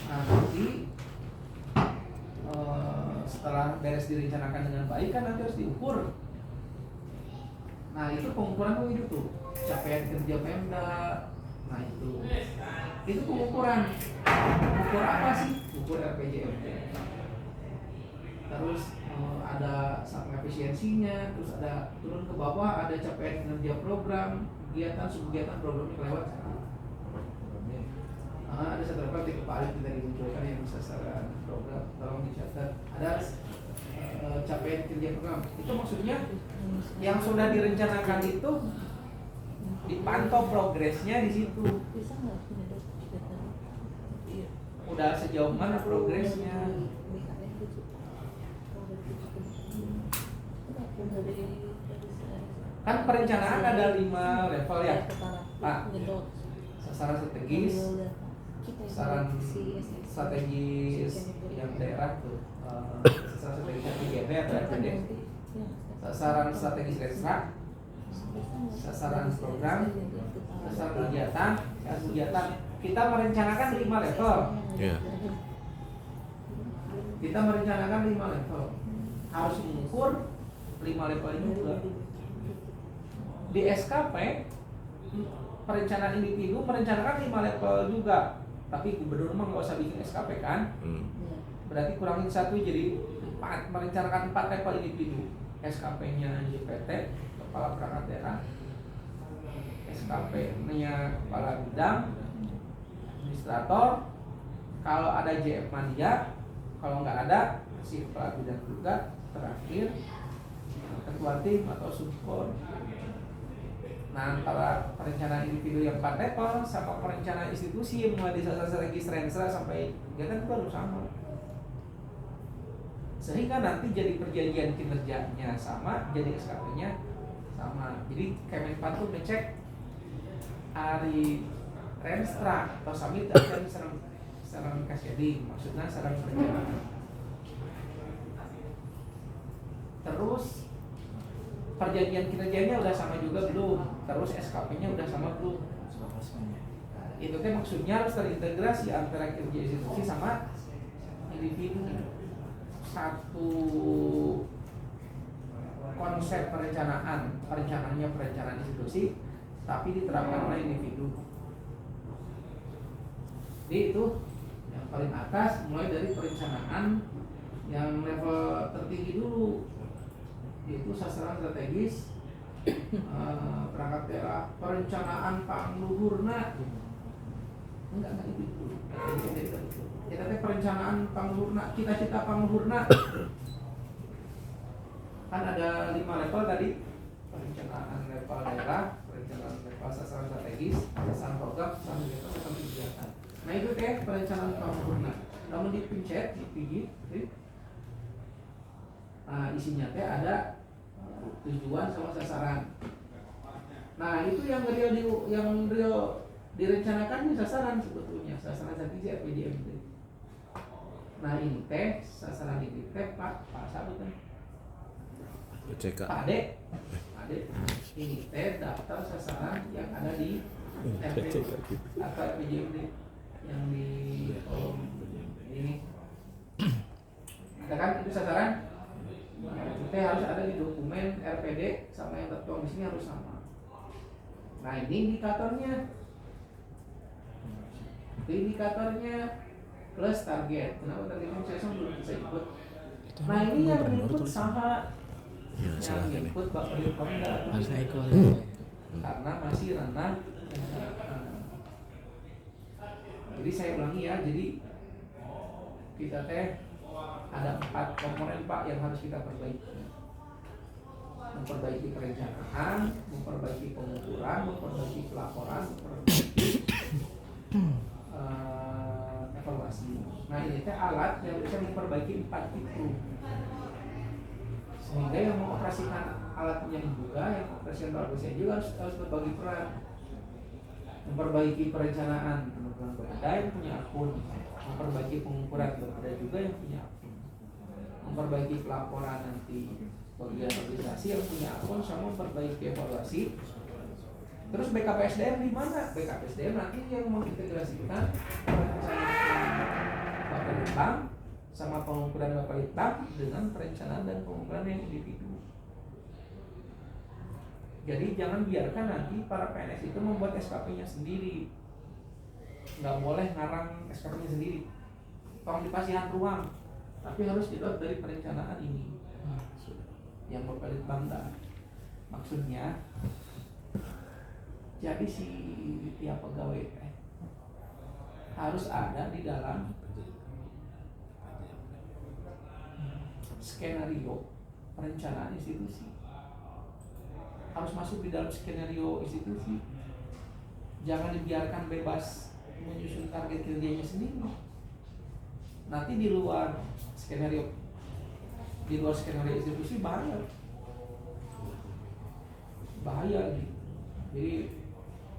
Nah nanti setelah beres direncanakan dengan baik kan nanti harus diukur. Nah itu pengukuran tuh itu tuh capaian kerja Pemda. Nah itu pengukuran. Ukur apa sih? Ukur RPJMD. Terus ada sampai efisiensinya, terus ada turun ke bawah ada capaian kinerja program, kegiatan subkegiatan programnya kelewat. Ada satu program tipe paling kita dimunculkan yang bisa secara program, tolong dicatat. Ada capaian kerja program. Itu maksudnya yang sudah direncanakan itu dipantau progresnya di situ. Udah sejauh mana progresnya? Kan perencanaan ada 5 level ya, Pak. Sasaran strategis, sasaran strategis yang daerah tuh, sasaran strategis PJB atau RPD, sasaran strategis destra, sasaran program, sasaran kegiatan, dan kegiatan. Kita merencanakan 5 level. Kita merencanakan 5 level. Harus mengukur 5 level ini juga. Di SKP perencanaan individu merencanakan 5 level juga, tapi gubernur mah nggak usah bikin SKP kan? Berarti kurangin 1 jadi 4, merencanakan 4 level individu. SKP-nya JPT, kepala perangkat daerah, SKP-nya kepala bidang, administrator. Kalau ada JF Mania, kalau nggak ada si kepala bidang juga. Terakhir ketua tim atau subkor. Nah, antara perencanaan individu yang 4 level sama perencanaan institusi yang mulai di sasaran strategis renstra sampai kegiatan itu harus sama. Sehingga nanti jadi perjanjian kinerjanya sama, jadi SKP-nya sama. Jadi Kemenpan tuh ngecek hari renstra atau summit dan sarang kasyading, maksudnya sarang perencanaan. Terus perjanjian kinerjanya udah sama juga belum? Terus SKP-nya udah sama belum? Itu kan maksudnya harus terintegrasi antara kerja institusi sama individu. Satu konsep perencanaannya perencanaan institusi, tapi diterapkan oleh individu. Jadi itu yang paling atas, mulai dari perencanaan yang level tertinggi dulu, yaitu sasaran strategis, perangkat daerah, perencanaan pangluhurna. Enggak itu. Kita perencanaan pangluhurna, cita-cita pangluhurna. Kan ada 5 level tadi. Perencanaan level daerah, perencanaan level sasaran strategis, sasaran program, sasaran kegiatan. Nah itu perencanaan pangluhurna. Namun dipencet, dipijit, nah isinya ada tujuan sama sasaran. Nah itu yang real direncanakan ini sasaran sebetulnya, sasaran strategis RPJMD. Nah ini sasaran ini Pak sabut kan? Pak Ade, ini daftar sasaran yang ada di RPJMD yang di ini. Ada kan itu sasaran? Kita harus ada di dokumen RPD sama yang tertuang di sini harus sama. Nah ini indikatornya plus target. Kenapa targetnya saya belum bisa ikut? Nah ini yang ikut sama yang ikut Bapak Dirpomda karena masih ranah. Jadi saya ulangi ya, jadi kita ada 4 komponen Pak yang harus kita perbaiki. Memperbaiki perencanaan, memperbaiki pengukuran, memperbaiki pelaporan, memperbaiki evaluasi. Nah ini alat yang bisa memperbaiki 4 itu. Sehingga yang mengoperasikan alatnya juga, yang operasikan bagusnya juga harus berbagi peran. Memperbaiki perencanaan, teman-teman berada yang punya akun. Memperbaiki pengukuran, berada juga yang punya akun. Memperbaiki pelaporan nanti bagian organisasi yang punya akun, sama memperbaiki evaluasi Terus BKPSDM di mana? BKPSDM nanti yang mengintegrasikan perencanaan Bapelitbang sama pengukuran Bapelitbang dengan perencanaan dan pengukuran yang individu. Jadi jangan biarkan nanti para PNS itu membuat SKP-nya sendiri. Nggak boleh ngarang SKP-nya sendiri. Tolong dikasihan ruang, tapi harus dibuat dari perencanaan ini yang Bapelitbang. Maksudnya jadi si tiap pegawai harus ada di dalam skenario perencanaan institusi, harus masuk di dalam skenario institusi. Jangan dibiarkan bebas menyusun target kerjanya sendiri. Nanti di luar skenario institusi bahaya gitu. Jadi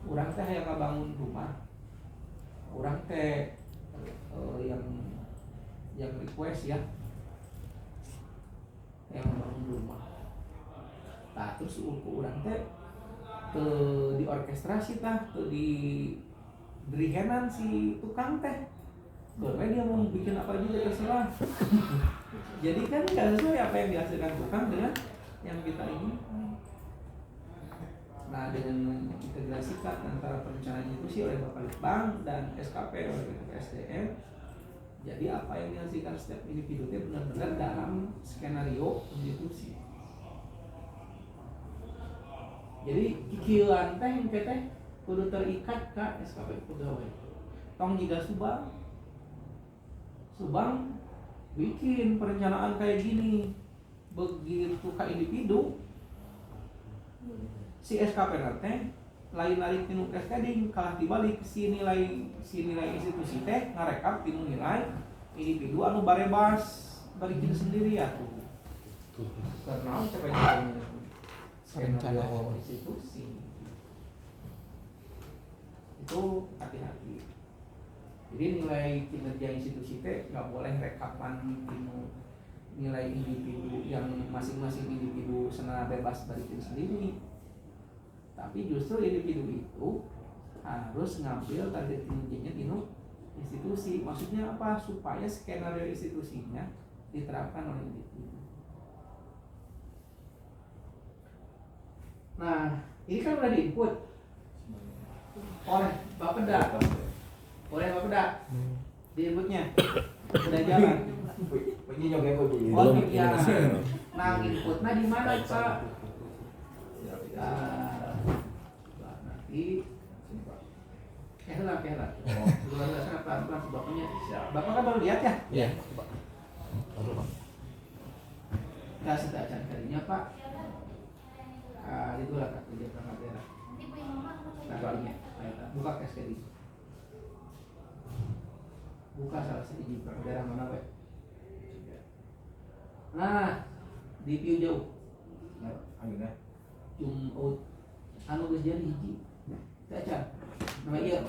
orang teh yang bangun rumah, orang teh yang request ya, yang bangun rumah. Nah terus orang teh diorkestrasi di berihenan si tukang teh. Karena dia mau bikin apa juga terserah. Jadi kan nggak sesuai apa yang dihasilkan tukang dengan yang kita inginkan. Nah dengan mengintegrasikan antara perencanaan institusi oleh Bapelitbang dan SKP oleh BKPSDM, jadi apa yang dihasilkan setiap individu itu benar-benar dalam skenario institusi. Jadi kikieuan teh yang teh kudu terikat ke SKP pegawai. Tong juga Subang bikin perencanaan kayak gini, begitu ke individu si SKP nanti lain-lain tinu cascading kalah dibalik si nilai institusi teh ngarekap tinu nilai individu anu barebas balikin sendiri ya tuh karena cepatnya skenario institusi itu hati-hati. Jadi nilai kinerja institusi teh nggak boleh rekapan tinu nilai individu yang masing-masing individu senang bebas balikin sendiri. Tapi justru individu itu harus ngambil target kinerjanya di institusi. Maksudnya apa? Supaya skenario institusinya diterapkan oleh individu. Nah, ini kan udah diinput oleh Bapeda. Diinputnya udah jalan. Oh iya. Nah, inputnya di mana Pak? Kehela. Luar biasa pelan-pelan bapaknya. Bapak kan baru lihat ya? Iya. Baru Pak. Kita sudah kalinya Pak. Itulah Kak kerja perangkat daerah. Nah kalinya, buka KSKD. Buka salah satu di perangkat daerah mana Pak? Nah, di view jauh. Akhirnya. Jumut. Anu geus jadi hiji. Caca. Nama ieu.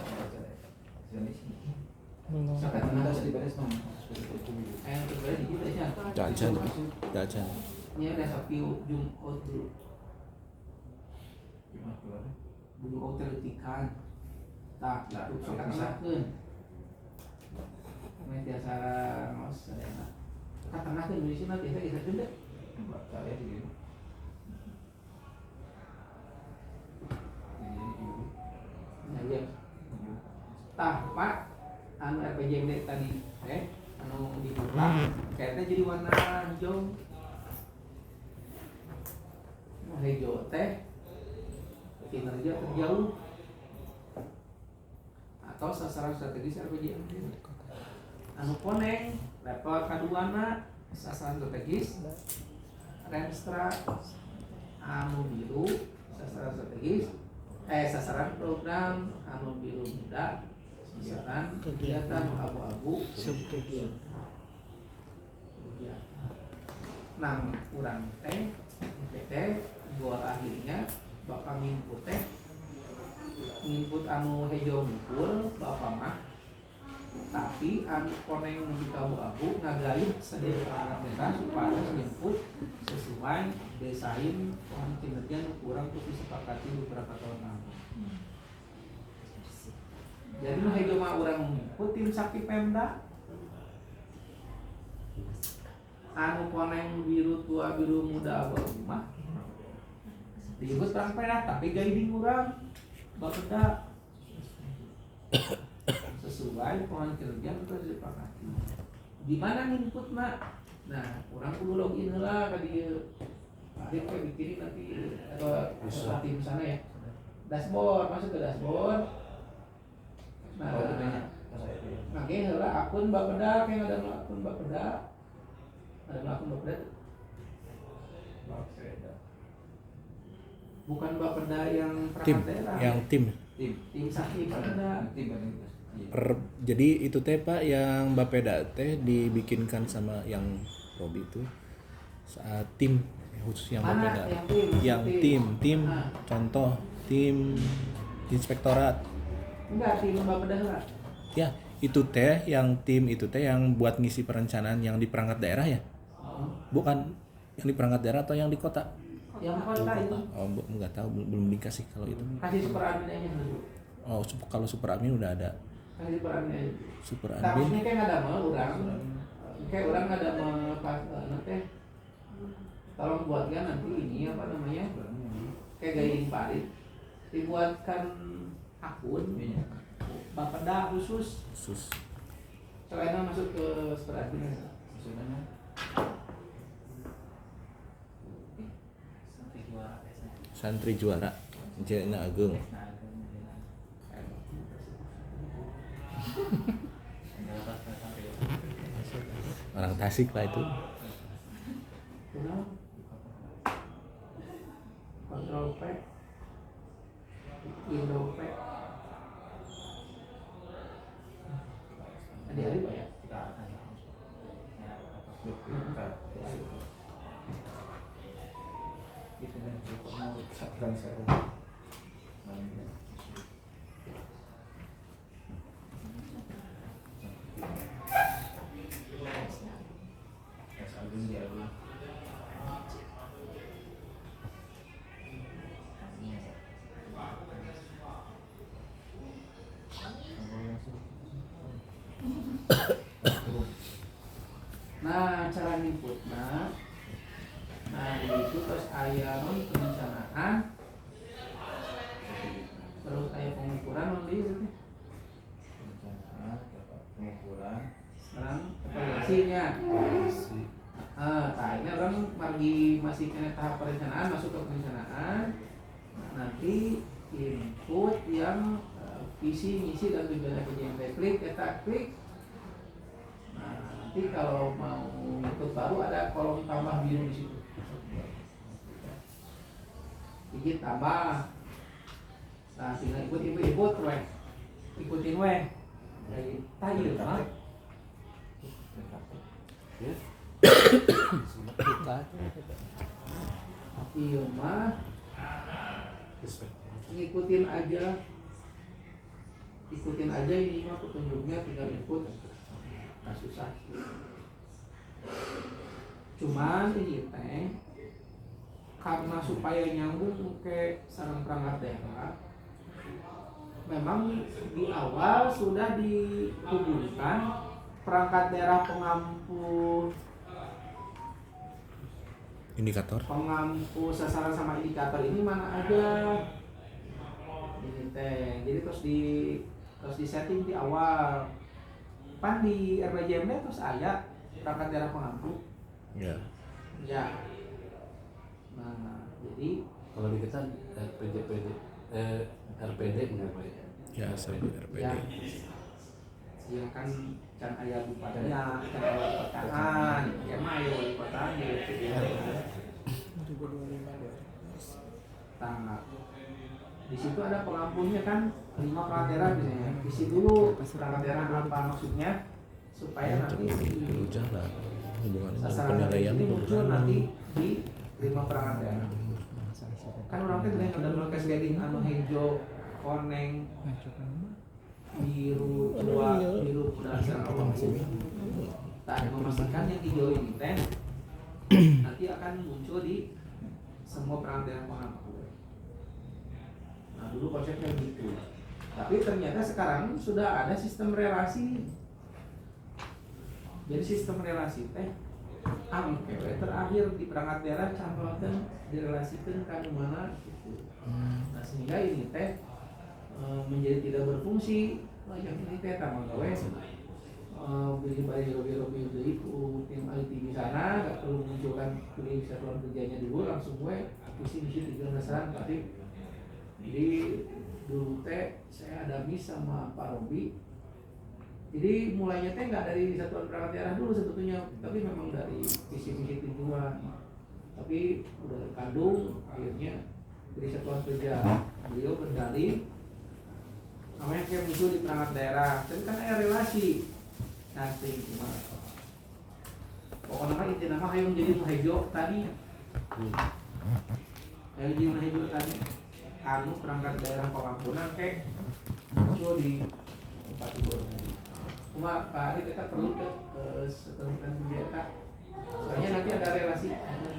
Sakat beres diberes mah. Aya nu beres hiji teh Jajan. Nya ada sapiu jumut dulu. Bulu hotel tikan. Tak, lalu sakat tengahkeun. Meh biasa ngos sadayana. Ka tengahkeun di sini biasa geserkeun deh. Saya di sini. Ya, tah Pak, anu RPJMD tadi, anu dibuka, kayaknya jadi warna hijau. Hijau teh, kinerja terjauh atau sasaran strategis RPJMD. Anu koneng, level kaduana, sasaran strategis, Renstra, anu biru, sasaran strategis. Sasaran program anu biru muda, sasaran kegiatan abu-abu subkegiatan. Nang kurang teh PT gol akhirnya bakal nginput anu hijau mukul bapak mah, tapi anu koneng menuju abu-abu ngagalih sedih mereka supaya nginput sesuai desain kinerja kurang untuk disepakati beberapa tahun lalu. Jadi nu hejo mah urang input tim Sakti Pemda. Anu koneng biru tua biru muda abal mah disebut perang pena tapi guiding urang Bapeda sesuai pohon kerja itu disepakati. Di mana inputna? Nah, orang kudu login heula ka dieu. Dia kayak bikin nanti atau tim sana ya. Dashboard, masuk ke dashboard. Nah, nage heula akun Bapeda, kayak ada akun Bapeda. Ada akun Bapeda. Bukan Bapeda yang Tim, perangkat daerah. yang tim. Tim Sakti Bapeda. Jadi itu teh Pak yang Bapeda teh dibikinkan sama yang Robi itu saat tim khusus yang Mana Bapeda. yang tim? Ah. Contoh tim inspektorat. Enggak, tim Bapeda heula. Ya, itu teh yang tim itu teh yang buat ngisi perencanaan yang di perangkat daerah ya? Bukan yang di perangkat daerah atau yang di kota? Yang kota itu. Oh, enggak tahu, belum dikasih kalau itu. Kasih super admin aja dulu. Oh, kalau super admin udah ada. Kasih super admin aja. Super Tapi admin. ini kayak ada mah orang. Kayak orang ada mah pas nanti tolong buatkan nanti ini apa namanya? Kayak guiding parit. Dibuatkan akun Bapeda khusus. Selain masuk ke super admin. Santri juara Jena Agung. Orang Tasik lah itu. Kontrol P, Windows P. Adik-adik Pak ya? Nah, cara inputnya, nah itu terus aya perencanaan, terus aya pengukuran nanti itu, sekarang evaluasinya. Nah ini orang masih kena tahap perencanaan, masuk ke perencanaan, nanti input yang visi, misi dan tujuan yang klik, kita klik. Nanti kalau mau ikut baru ada kolom tambah biru di situ. Digit tambah. Nah, tinggal ikut weh. Ikutin weh. Kayak tadi mah. Iya mah. Ngikutin aja. Ikutin aja ini mah petunjuknya, tinggal ikut. Nah, susah. Cuman ini teh karena supaya nyambung ke sarang perangkat daerah, memang di awal sudah dihubungkan perangkat daerah pengampu sasaran sama indikator ini mana aja. Ini teh, jadi terus di setting di awal. Pan di RPJMD terus ada perangkat daerah pengampu. Ya. Ya. Nah, jadi kalau di kita RPD berapa ya? Ya, sampai RPD. Ya kan can aya bupatinya, can aya wali kotaan, ya mah aya wali kotaan di RPD. 2025. Tanggal. Di situ ada pengampunya kan 5 perangkat daerah biasanya. Isi dulu perangkat daerah apa maksudnya supaya nanti Dulu jalan hubungannya dengan sasaran penilaian ini itu muncul nanti di 5 perangkat daerah. Kan orang teh udah nulis guiding anu hijau, koneng, biru, tua, biru kuda sarang. Tak memastikan yang hijau ini teh nanti akan muncul di semua perangkat daerah pengampu. Nah dulu konsepnya gitu. Tapi ternyata sekarang sudah ada sistem relasi. Jadi sistem relasi teh AMPW terakhir di perangkat daerah cantolan direlasikan ke mana gitu. Nah sehingga ini teh menjadi tidak berfungsi. Yang ini teh tamang gawe beli robi beli tim IT di sana, nggak perlu menunjukkan beli satuan kerjanya dulu, langsung gue visi misi 3 dasar tapi. Jadi dulu teh saya ada miss sama Pak Robi. Jadi mulainya teh nggak dari satuan perangkat daerah dulu sebetulnya, tapi memang dari visi misi tujuan. Tapi udah kandung akhirnya dari satuan kerja beliau kendali namanya kayak muncul di perangkat daerah, tapi kan ada relasi nanti gimana? Pokoknya kan inti nama kayak menjadi muhejo tadi, kayak menjadi muhejo tadi, anu perangkat daerah Pamangkunan kayak muncul di tempat itu. Cuma Pak Ari kita perlu ke setelah kerja, soalnya nanti ada relasi.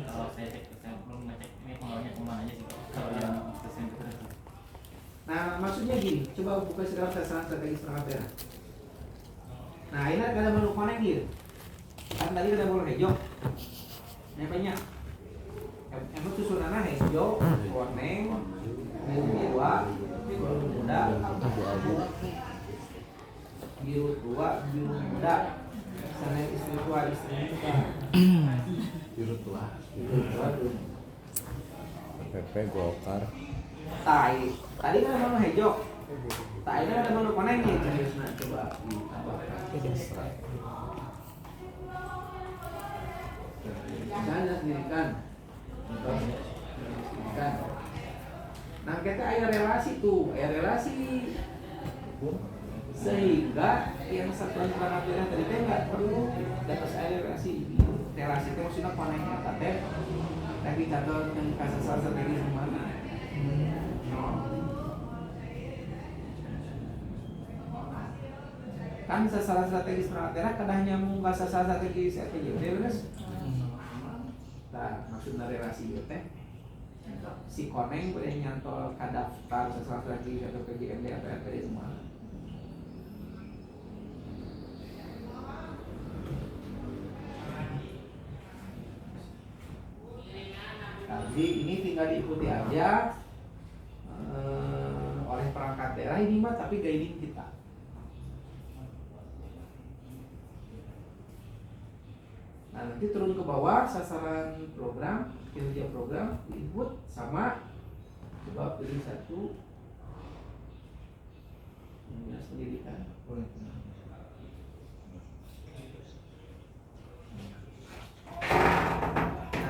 Kalau saya belum ngecek ini pengaruhnya kemana aja sih kalau yang kesimpulan. Nah maksudnya gini, coba buka segala sasaran strategis perangkat daerah. Nah ini ada menu connect gitu. Kan tadi ada bola hijau. Ini banyak. Emang susunannya hijau, warneng, biru tua, biru muda, abu-abu, biru tua, biru muda. Sana istri tua, istri muda. Biru tua. Biru tua tuh. PP Golkar. Tadi kan ada menu hijau. Tadi kan ada menu connect nih. Nah coba ditambahkan. Sana sendirikan. Nah kita ada relasi tuh, ada relasi sehingga yang satuan perangkat daerah tadi teh nggak perlu dapat ada relasi itu maksudnya koneknya teh tapi contoh yang kasus strategi mana kan sasaran strategis perangkat daerah kadang nyambung ke sasaran strategis terus nah maksudnya relasi itu teh si koneng boleh nyantol ke daftar sasaran strategis atau PJMD atau RPD semua. Jadi ini tinggal diikuti aja oleh perangkat daerah ini mah tapi guiding kita. Nah nanti turun ke bawah sasaran program, kinerja program, input sama coba pilih satu dinas pendidikan.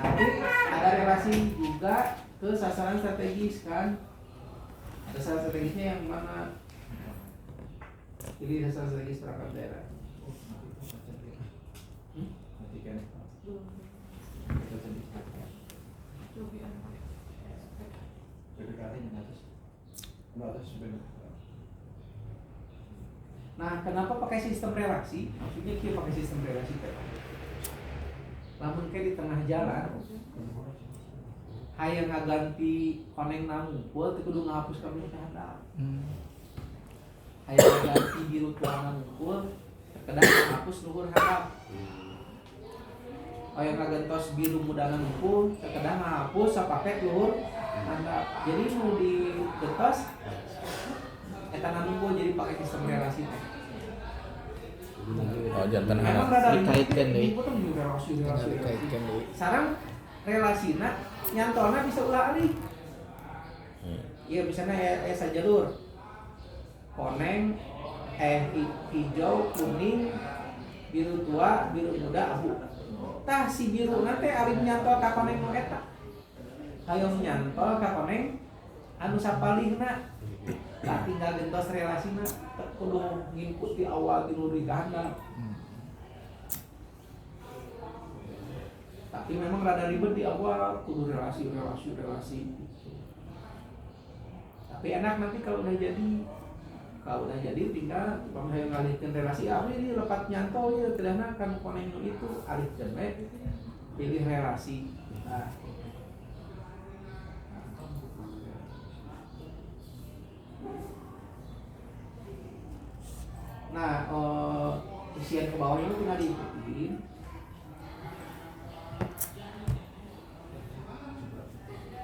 Nanti ada relasi juga ke sasaran strategis kan. Sasaran strategisnya yang mana? Pilih sasaran strategis perangkat daerah. Nah, kenapa pakai sistem relasi? Maksudnya kita pakai sistem relasi teh. Namun kayak di tengah jalan, hayang ngaganti koneng ngumpul, teu kudu ngahapus kami ke handap. Hayang ngaganti biru tua ngumpul, terkadang ngahapus luhur handap. Hayang ngagantos biru muda ngumpul, terkadang ngahapus sapaket luhur handap. Jadi mau digetos eta ngumpul jadi pakai sistem relasi teh. Oh, jantan Memang anak rada dikaitkan deh. Ini potong relasi. Dikaitkan deh. Sekarang relasina nyantolna bisa ulah alih. Iya misalnya esa jalur koneng hijau kuning biru tua biru muda abu. Tah si biru nanti ari nyantol ka koneng nu eta. Hayong nyantol ka koneng anu sapalihna. Tah tinggal gentos relasina kudu nginput di awal di luri ganda. Tapi memang rada ribet di awal kudu relasi. Tapi enak nanti kalau udah jadi tinggal pamrih ngalihkeun relasi ini lepat nyantol ya kedana kan koneng itu alihkeun we pilih relasi. Nah. Nah, isian ke bawah itu tinggal diikutin.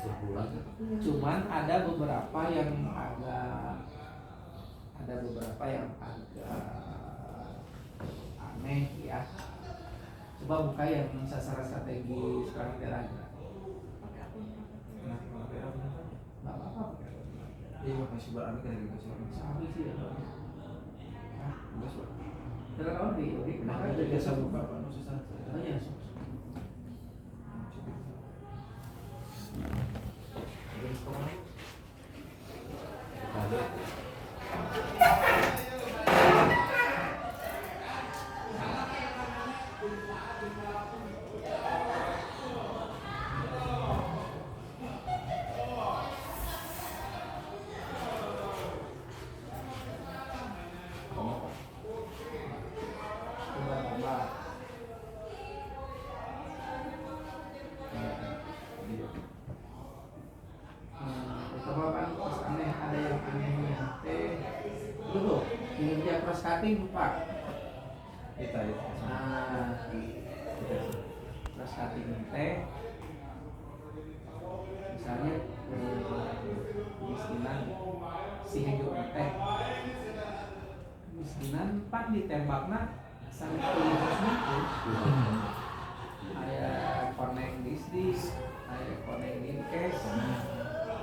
Berbulan. Cuman ada beberapa yang agak aneh ya. Coba buka yang sasaran strategis karakternya. Nggak apa-apa. Iya, masih berani kan gitu sih. Sabi sih ya. Enggak sih. Terus kawan di oke, kenapa Makanya ada biasa buka Pak, susah. Oh iya, Coba kan pas aneh ada yang anehnya dulu kinerja cross cutting Pak. Kita itu. Nah, cross cutting teh misalnya kemiskinan si hejo teh kemiskinan pan ditembakna sampai ke aya connect disdisk aya connect dinkes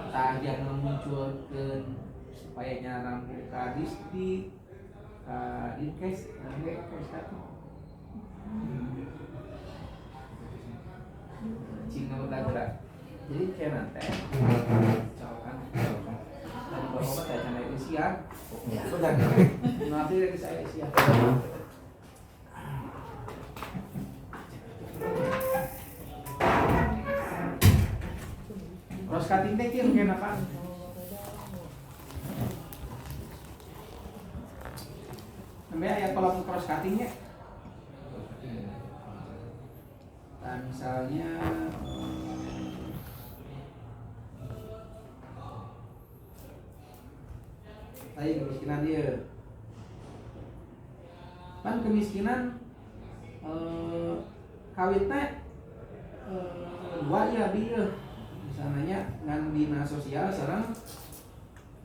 tah jangan munculkeun supaya nyarang ka disdik ka dinkes nanti cross cutting cina udah gerak jadi kayak nanti misalkan dari bawah saya cina isian udah nanti dari saya isian cross cutting teh kieu kena apa namanya aya kolom cross cuttingnya. Nah, misalnya tadi kemiskinan dia kan kemiskinan kawitnya dua ya dia misalnya ngan dinas sosial sekarang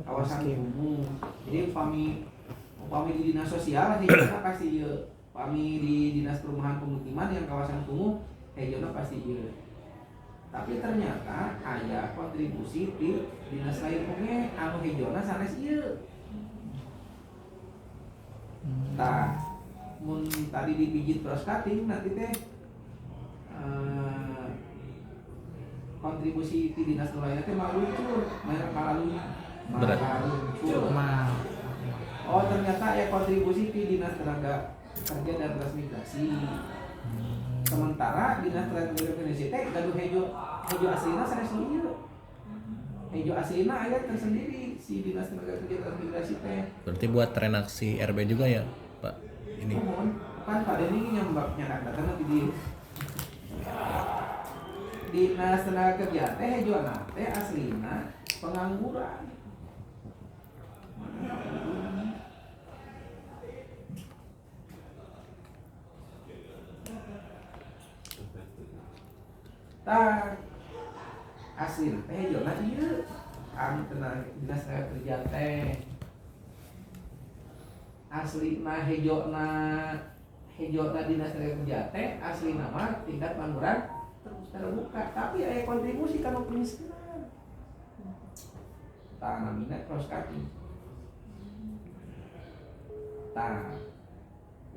kawasan kumuh jadi upami di dinas sosial hijaunya pasti ya upami di dinas perumahan pemukiman yang kawasan kumuh hijaunya pasti ya tapi ternyata ada kontribusi di dinas lain punya anu hijaunya sanes iya nah mun tadi dipijit cross cutting nanti teh kontribusi di dinas lainnya teh malah luncur malah luncur oh ternyata ya kontribusi di dinas tenaga kerja dan transmigrasi sementara dinas tenaga kerja teh gaduh hejo aslina sanes ieu hejo aslina aya tersendiri si dinas tenaga kerja dan transmigrasi teh Berarti buat renaksi RB juga ya, Pak? Ini. kan Pak Denny nyambak nyadak data nanti di dinas tenaga kerja teh hejoana teh aslina pengangguran. Tah aslina teh hejoana ieu anu tenaga dinas tenaga kerja teh aslina hejona dinas tenaga kerja teh aslina mah tingkat pengangguran terbuka tapi ada kontribusi kalau kemiskinan tak namanya cross cutting tak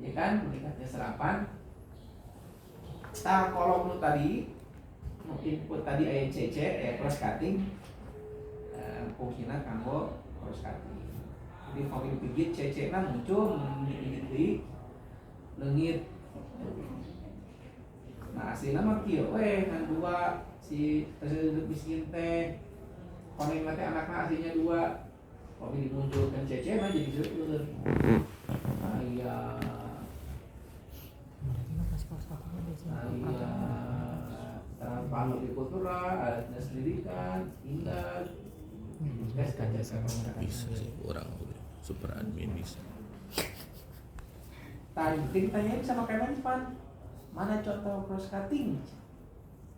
ya kan meningkatnya serapan tak kolom lu tadi input tadi aya CC cross cutting fungsinya kanggo cross cutting jadi kalau dipijit CC nya muncul di leungit. Nah aslinya mah kieu we kan dua si tersebut miskin teh koneng teh anakna aslinya dua tapi dimunculkan CC mah jadi seueur aya tanpa di kultura ada dinas pendidikan indah Bisa sih orang super admin bisa. Tadi ditanyain sama Kemenpan, mana contoh cross cutting?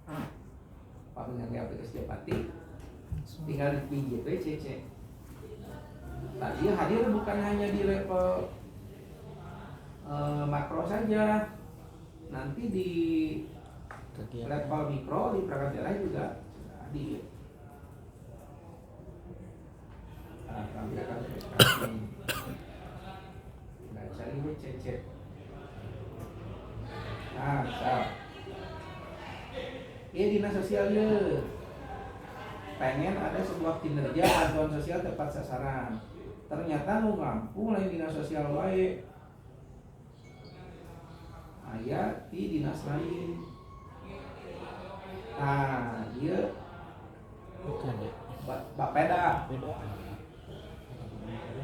Pak mengerti aplikasi Japati, tinggal dipijit we CC. Tadi hadir bukan hanya di level makro saja, nanti di level mikro di perangkat daerah juga hadir. Kami akan cari CC. Nah, siap. Ini dinas sosialnya pengen ada sebuah kinerja bantuan sosial tepat sasaran. Ternyata nu ngampung lain dinas sosial wae. Aya di dinas lain. Nah, dia Bukan ya. Bapeda.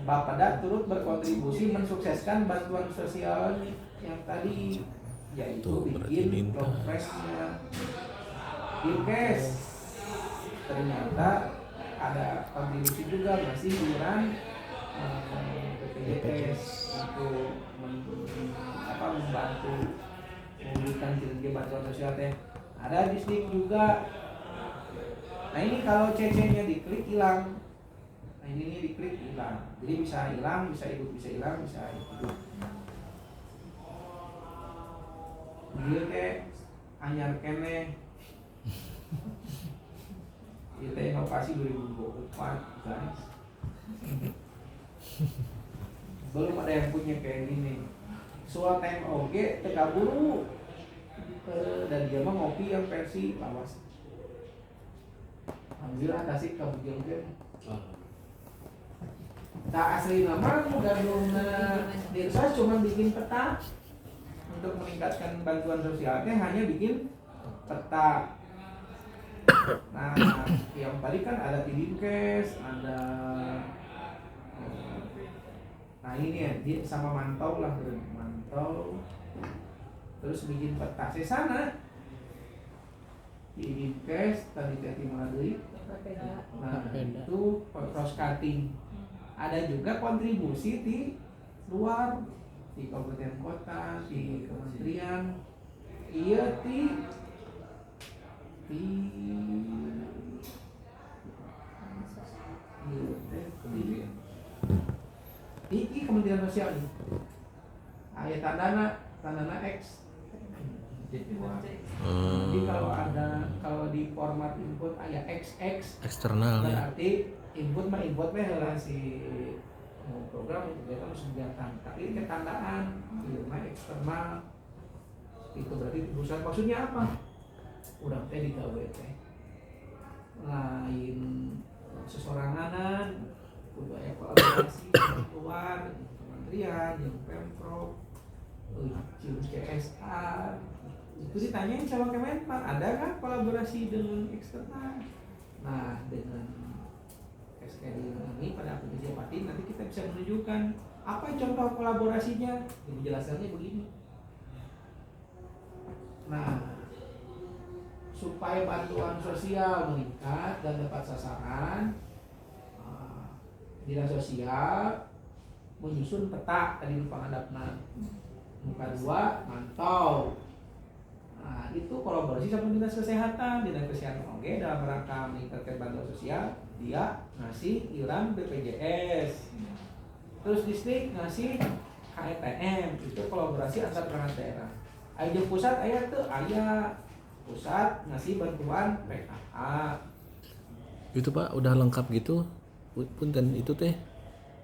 Bapeda turut berkontribusi mensukseskan bantuan sosial yang tadi, yaitu Tuh, berarti bikin minta. progresnya Dinkes. Ternyata ada kontribusi juga masih iuran BPJS untuk membantu memberikan kinerja bantuan sosial teh. Ada distrik juga. Nah ini kalau CC-nya diklik hilang. Nah ini diklik hilang. Jadi bisa hilang, bisa hidup, bisa hilang, bisa hidup. Dia kayak anyar kene. Kita inovasi 2024 guys. Belum ada yang punya kayak gini. Soal time oge teka buru. Dan dia mah ngopi yang versi lawas. Alhamdulillah kasih kamu juga. Tak asli nama gabungna desa cuma bikin peta untuk meningkatkan bantuan sosialnya hanya bikin peta. Nah, yang tadi kan ada Dinkes, ada nah ini ya dia sama mantau lah, mantau terus bikin peta sana di Dinkes tadi tadi melalui nah itu cross cutting. Ada juga kontribusi di luar, di kabupaten kota, di kementerian, iya di Kementerian Sosial ini. Ayat tandana X. Jadi kalau di format input ayat XX Eksternal ya. berarti input mah heula si program itu dia harus kelihatan. Tapi ini tandaan ieu mah eksternal. Itu berarti urusan maksudnya apa? Urang teh digawe teh lain sesoranganan, kudu aya kolaborasi keluar kementerian, jeung Pemprov, jeung CSR. Itu ditanyain sama Kemenpan, ada kan kolaborasi dengan eksternal? Nah, dengan SKD ini pada aplikasi Japati nanti kita bisa menunjukkan apa contoh kolaborasinya. Penjelasannya begini. Nah, supaya bantuan sosial meningkat dan tepat sasaran, dinas sosial menyusun peta tadi panghandapna. Muka 2 mantau. Nah, itu kolaborasi sama dinas kesehatan oke dalam rangka meningkatkan bantuan sosial, dia ngasih iuran BPJS. Terus distrik ngasih KETM, itu kolaborasi antar perangkat daerah. Ayo pusat aya tuh, aya pusat ngasih bantuan PKH. Itu Pak udah lengkap gitu. Punten itu teh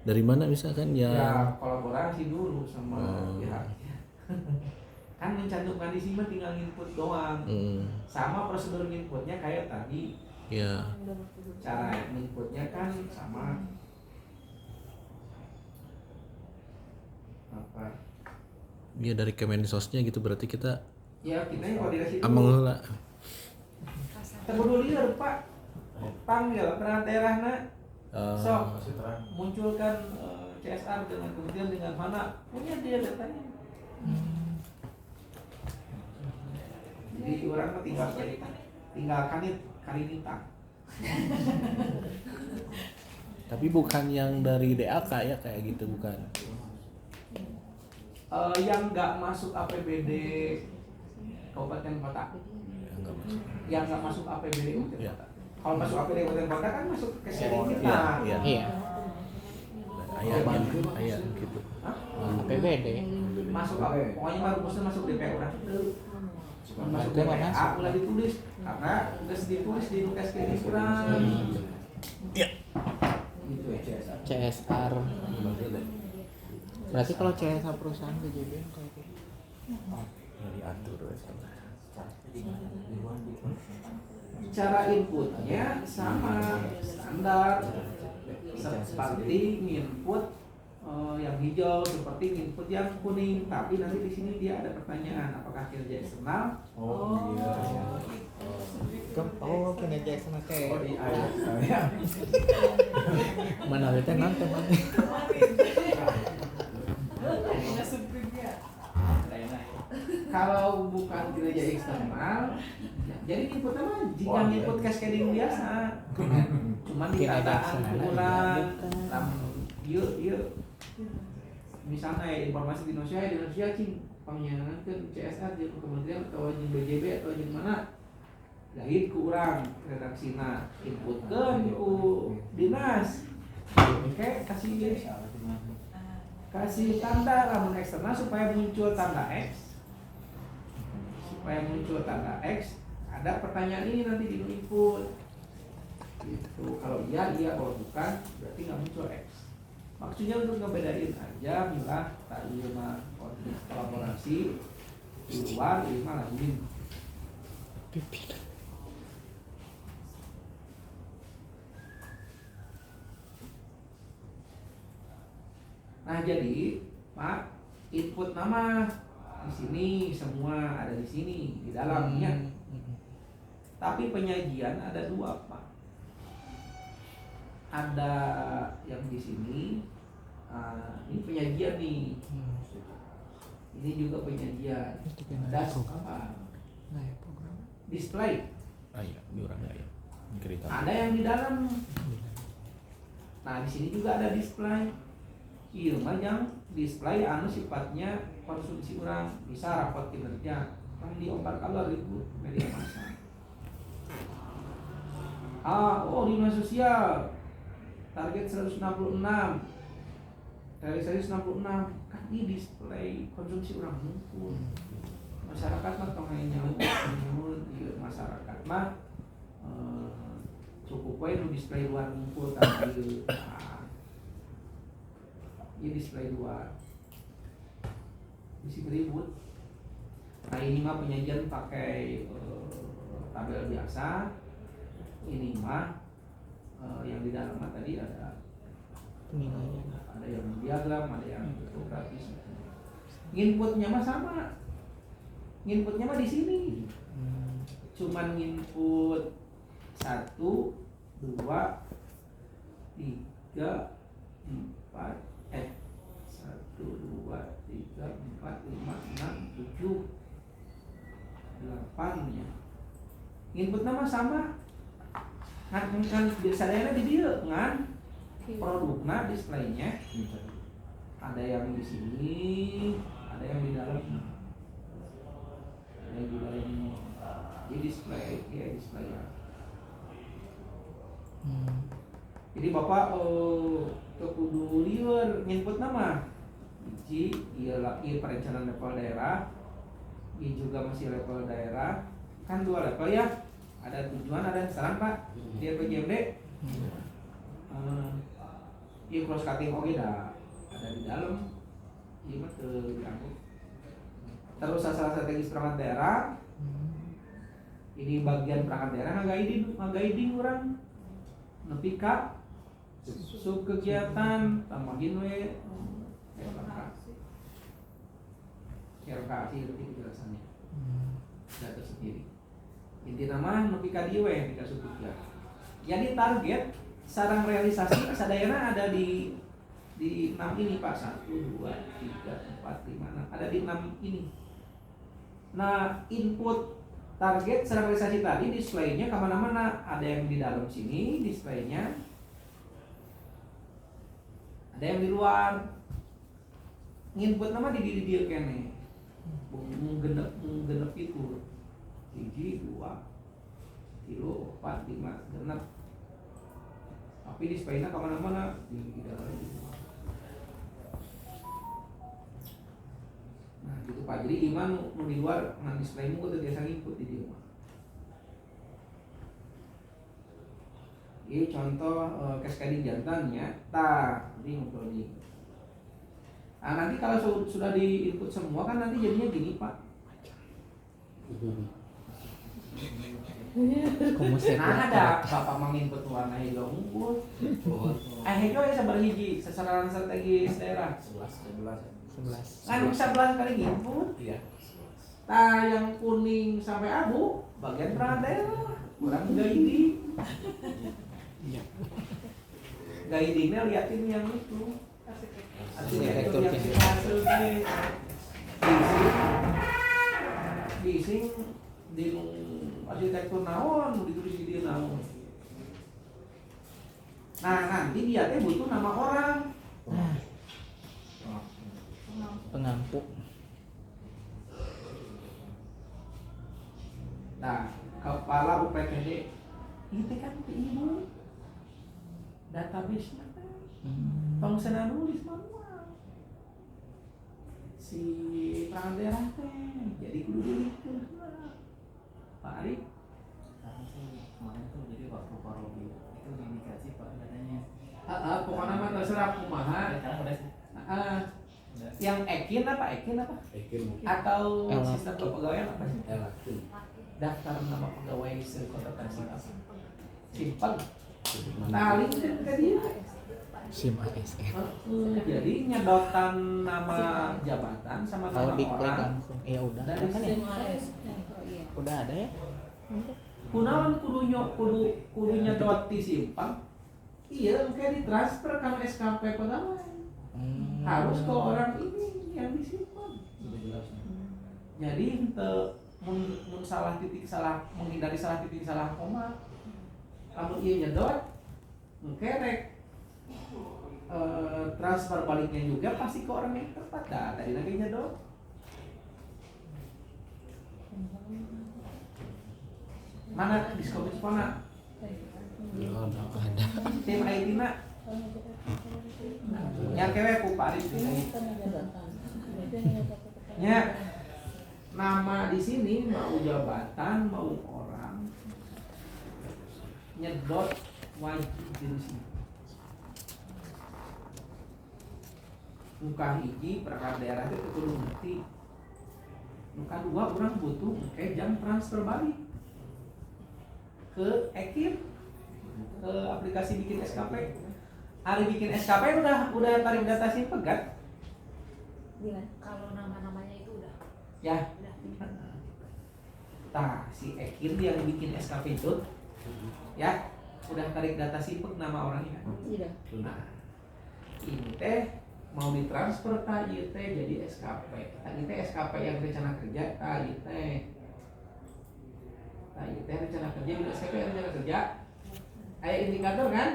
dari mana misalkan ya? Ya kolaborasi dulu sama pihaknya. Kan mencantumkan di sini tinggal input doang. Sama prosedur inputnya kayak tadi. Ya. Cara inputnya kan sama. Apa? Ya dari Kemensosnya gitu berarti kita Ya kita yang koordinasi amang dulu. heula. Terpedulier Pak. Panggil perangkat daerahna. Sok munculkan CSR dengan kemudian dengan mana punya dia datanya. Jadi orang mah tinggal karinita. Tapi bukan yang dari DAK ya kayak gitu bukan. Yang nggak masuk APBD kabupaten kota, Ya, nggak masuk. yang nggak masuk APBD kabupaten Iya. kota. Kalau masuk APBD kabupaten kota kan masuk ke sharing kita. Iya, Iya. Ayah gitu. Hah? APBD. Masuk apa? Pokoknya mah rumusnya masuk DP orang. Masuk Berarti DPA masuk. ulah ditulis karena udah ditulis di nukas kiri kurang. Iya. Itu ya CSR. CSR. Berarti kalau CSR perusahaan kejadian kayak gitu. Nggak diatur ya, sama. Cara inputnya sama standar seperti input yang hijau, seperti input yang kuning, tapi nanti di sini dia ada pertanyaan apakah kinerja eksternal. Oh iya. Oh, kinerja eksternal Oh kayak di saya. mana itu nanti mana? Kalau bukan kinerja eksternal, jadi inputnya mah jika input cascading biasa, cuman Kinerja dikataan eksternal ukuran, bukan. yuk, misalnya informasi di Indonesia cing penyangan ke CSR di kementerian atau di BJB atau di mana, jahit ku urang redaksina, input ku dinas, oke kasih tanda lamun eksternal supaya muncul tanda X. Supaya muncul tanda X, ada pertanyaan ini nanti di input. Gitu. Kalau iya, kalau bukan berarti nggak muncul X. Maksudnya untuk ngebedain aja, milah tak iya mah kolaborasi di luar, ini mah lain. Nah jadi Pak, input nama di sini semua ada di sini di dalamnya. Tapi penyajian ada dua Pak. Ada yang di sini, ini penyajian nih. Ini juga penyajian. Das apa? Display. Ayah, di orang ayah. Cerita. Ada yang di dalam. Nah di sini juga ada display. Iya, mah yang display anu sifatnya konsumsi orang, bisa rapot kinerja, kan diompar keluar itu media massa. Dinas sosial target 166, realisasi 166, kan ini display konsumsi orang ngumpul. Masyarakat mah tong aya nyaut, ieu masyarakat mah cukup we nu display luar ngumpul tah ieu. Ini display luar isi beribut. Nah ini mah penyajian pakai tabel biasa. Ini mah yang di dalam mah tadi ada Penilaian. ada yang diagram, ada yang grafis. Inputnya mah sama. Inputnya mah di sini. Cuman input 1, 2, 3, 4, 1, 2, 3, 4, 5, 6, 7, 8 nya. Input nama sama. Kan biasanya di dia kan produknya displaynya ada yang di sini, ada yang di dalam. Ada yang di dalam. Ini display, ya display ya. Jadi Bapak kudu liur input nama. Biji, iya perencanaan level daerah. Ini juga masih level daerah. Kan 2 level ya. Ada tujuan, ada saran Pak. Di RPJMD. Iya cross cutting oke dah. Ada di dalam. Iya mah diangkut. Terus sasaran strategis perangkat daerah. Ini bagian perangkat daerah nggak orang nepi ka sub kegiatan tambahin we RK itu penjelasannya sudah tersendiri. Inti nama nepi ka dieu we nepi ka sub kegiatan. Jadi target sarang realisasi sadayana ada di 6 ini Pak. 1, 2, 3, 4, 5, 6 ada di 6 ini. Nah input target sarang realisasi tadi displaynya kemana-mana, ada yang di dalam sini displaynya, ada yang di luar. nginput nama di dia kene menggenep itu 1, 2, 3, 4, 5 genep tapi di spaina kemana-mana di dalam itu. Nah gitu Pak, jadi iman di luar ngan displaymu itu biasa ngikut di dia mah. Ini contoh cascading jantannya, ini ngobrol nih. Nah, nanti kalau sudah di input semua kan nanti jadinya gini Pak. Nah ada bapak menginput warna hijau unggul. Hijau ya sabar hiji, sasaran strategis daerah. 11. Kan 11 kali nginput. Iya. Nah yang kuning sampai abu bagian perangkat daerah. Kurang guiding. Guidingnya liatin yang itu. Arsitektur yang kita hasilnya. Bising di arsitektur naon ditulis di dia naon. Nah nanti dia teh butuh nama orang. Pengampu. Nah kepala UPTD itu kan ibu database nya tong sana nulis manual si perangkat daerah teh jadi kudu dilihatkeun Pak Ari. Tapi sih kemarin tuh jadi waktu Pak Robi itu dikasih Pak katanya. Pokoknya mah terserah kumaha. Sekarang udah sih. Udah. Yang Ekin apa? Atau sistem kepegawaian apa sih? Daftar nama pegawai sekontentasi apa? Simpel. Nah, link ke dia. SIM ASN. Jadi nyedotan nama jabatan sama Kalau nama diklik orang. langsung. Ya udah. Dari Kan ya? Udah ada ya? Kunaon kudu nyedot di simpang. Iya, kayak ditransfer kalau SKP pegawai. Harus ke orang ini yang disimpan. Jadi mun salah titik salah menghindari salah titik salah koma. Kalau iya nyedot, kerek transfer baliknya juga pasti ke orang yang tepat. Nah, tadi lagi nyedot. Mana diskon mana? Ada. Tim IT nak? Yang kewe ku Pak Arif ini. Ya, nama di sini mau jabatan mau orang nyedot wajib di sini. Muka hiji perangkat daerah itu kudu ngerti. Muka dua orang butuh kayak jam transfer balik ke Ekip ke aplikasi bikin SKP. Hari bikin SKP udah tarik data simpel kan? Kalau nama-namanya itu udah Ya. Nah, si Ekir yang bikin SKP itu ya udah tarik data simpel nama orangnya. iya. Nah, ini teh mau ditransfer ke ieu teh jadi SKP. Tadi teh SKP yang rencana kerja ka ieu teh. Nah, ieu teh rencana kerja juga SKP yang rencana kerja. Aya indikator kan?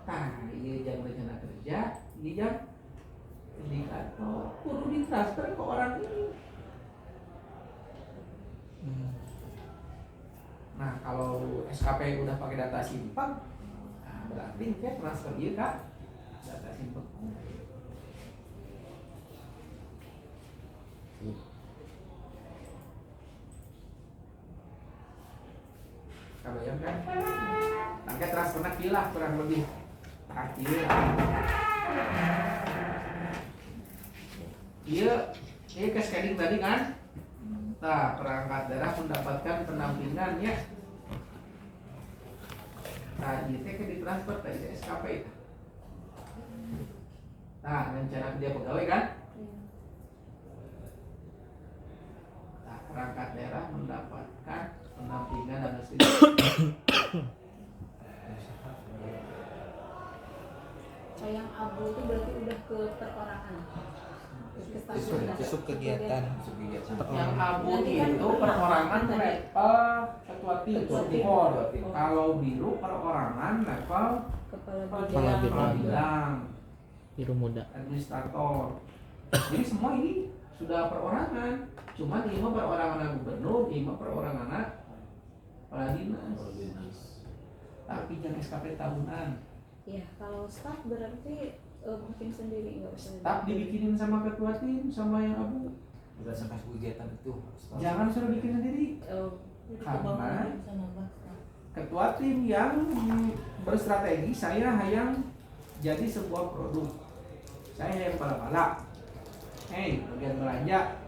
Nah, ieu jam rencana kerja, ini jam indikator. Kudu ditransfer ke orang ini. Nah, kalau SKP udah pakai data simpang, nah berarti dia transfer ieu ka data simpang. Kabayang kan? Angka transfernya kilah kurang lebih kecil. Iya, ini cascading tadi kan? Nah, perangkat daerah mendapatkan pendampingan ya. Nah, ini teh ditransfer ke SKP. Nah, rencana kerja pegawai kan? Nah, perangkat daerah mendapatkan pendampingan dan Yang abu itu berarti udah ke perorangan. Besok kegiatan. yang abu itu perorangan level ketua tim. Kalau biru perorangan level Kepala Kepala bidang. bidang. bidang Biru muda. administrator. Jadi semua ini sudah perorangan. Cuma ini mah perorangan gubernur, ini mah perorangan kepala dinas. Tapi jangan SKP tahunan. Ya, kalau staff berarti bikin sendiri nggak usah. Tak dibikinin sama ketua tim sama yang abu. Berdasarkan kegiatan itu. Jangan suruh bikin sendiri. Karena ketua tim yang berstrategi, saya hayang jadi sebuah produk. Saya yang pala-pala. Hei, bagian belanja.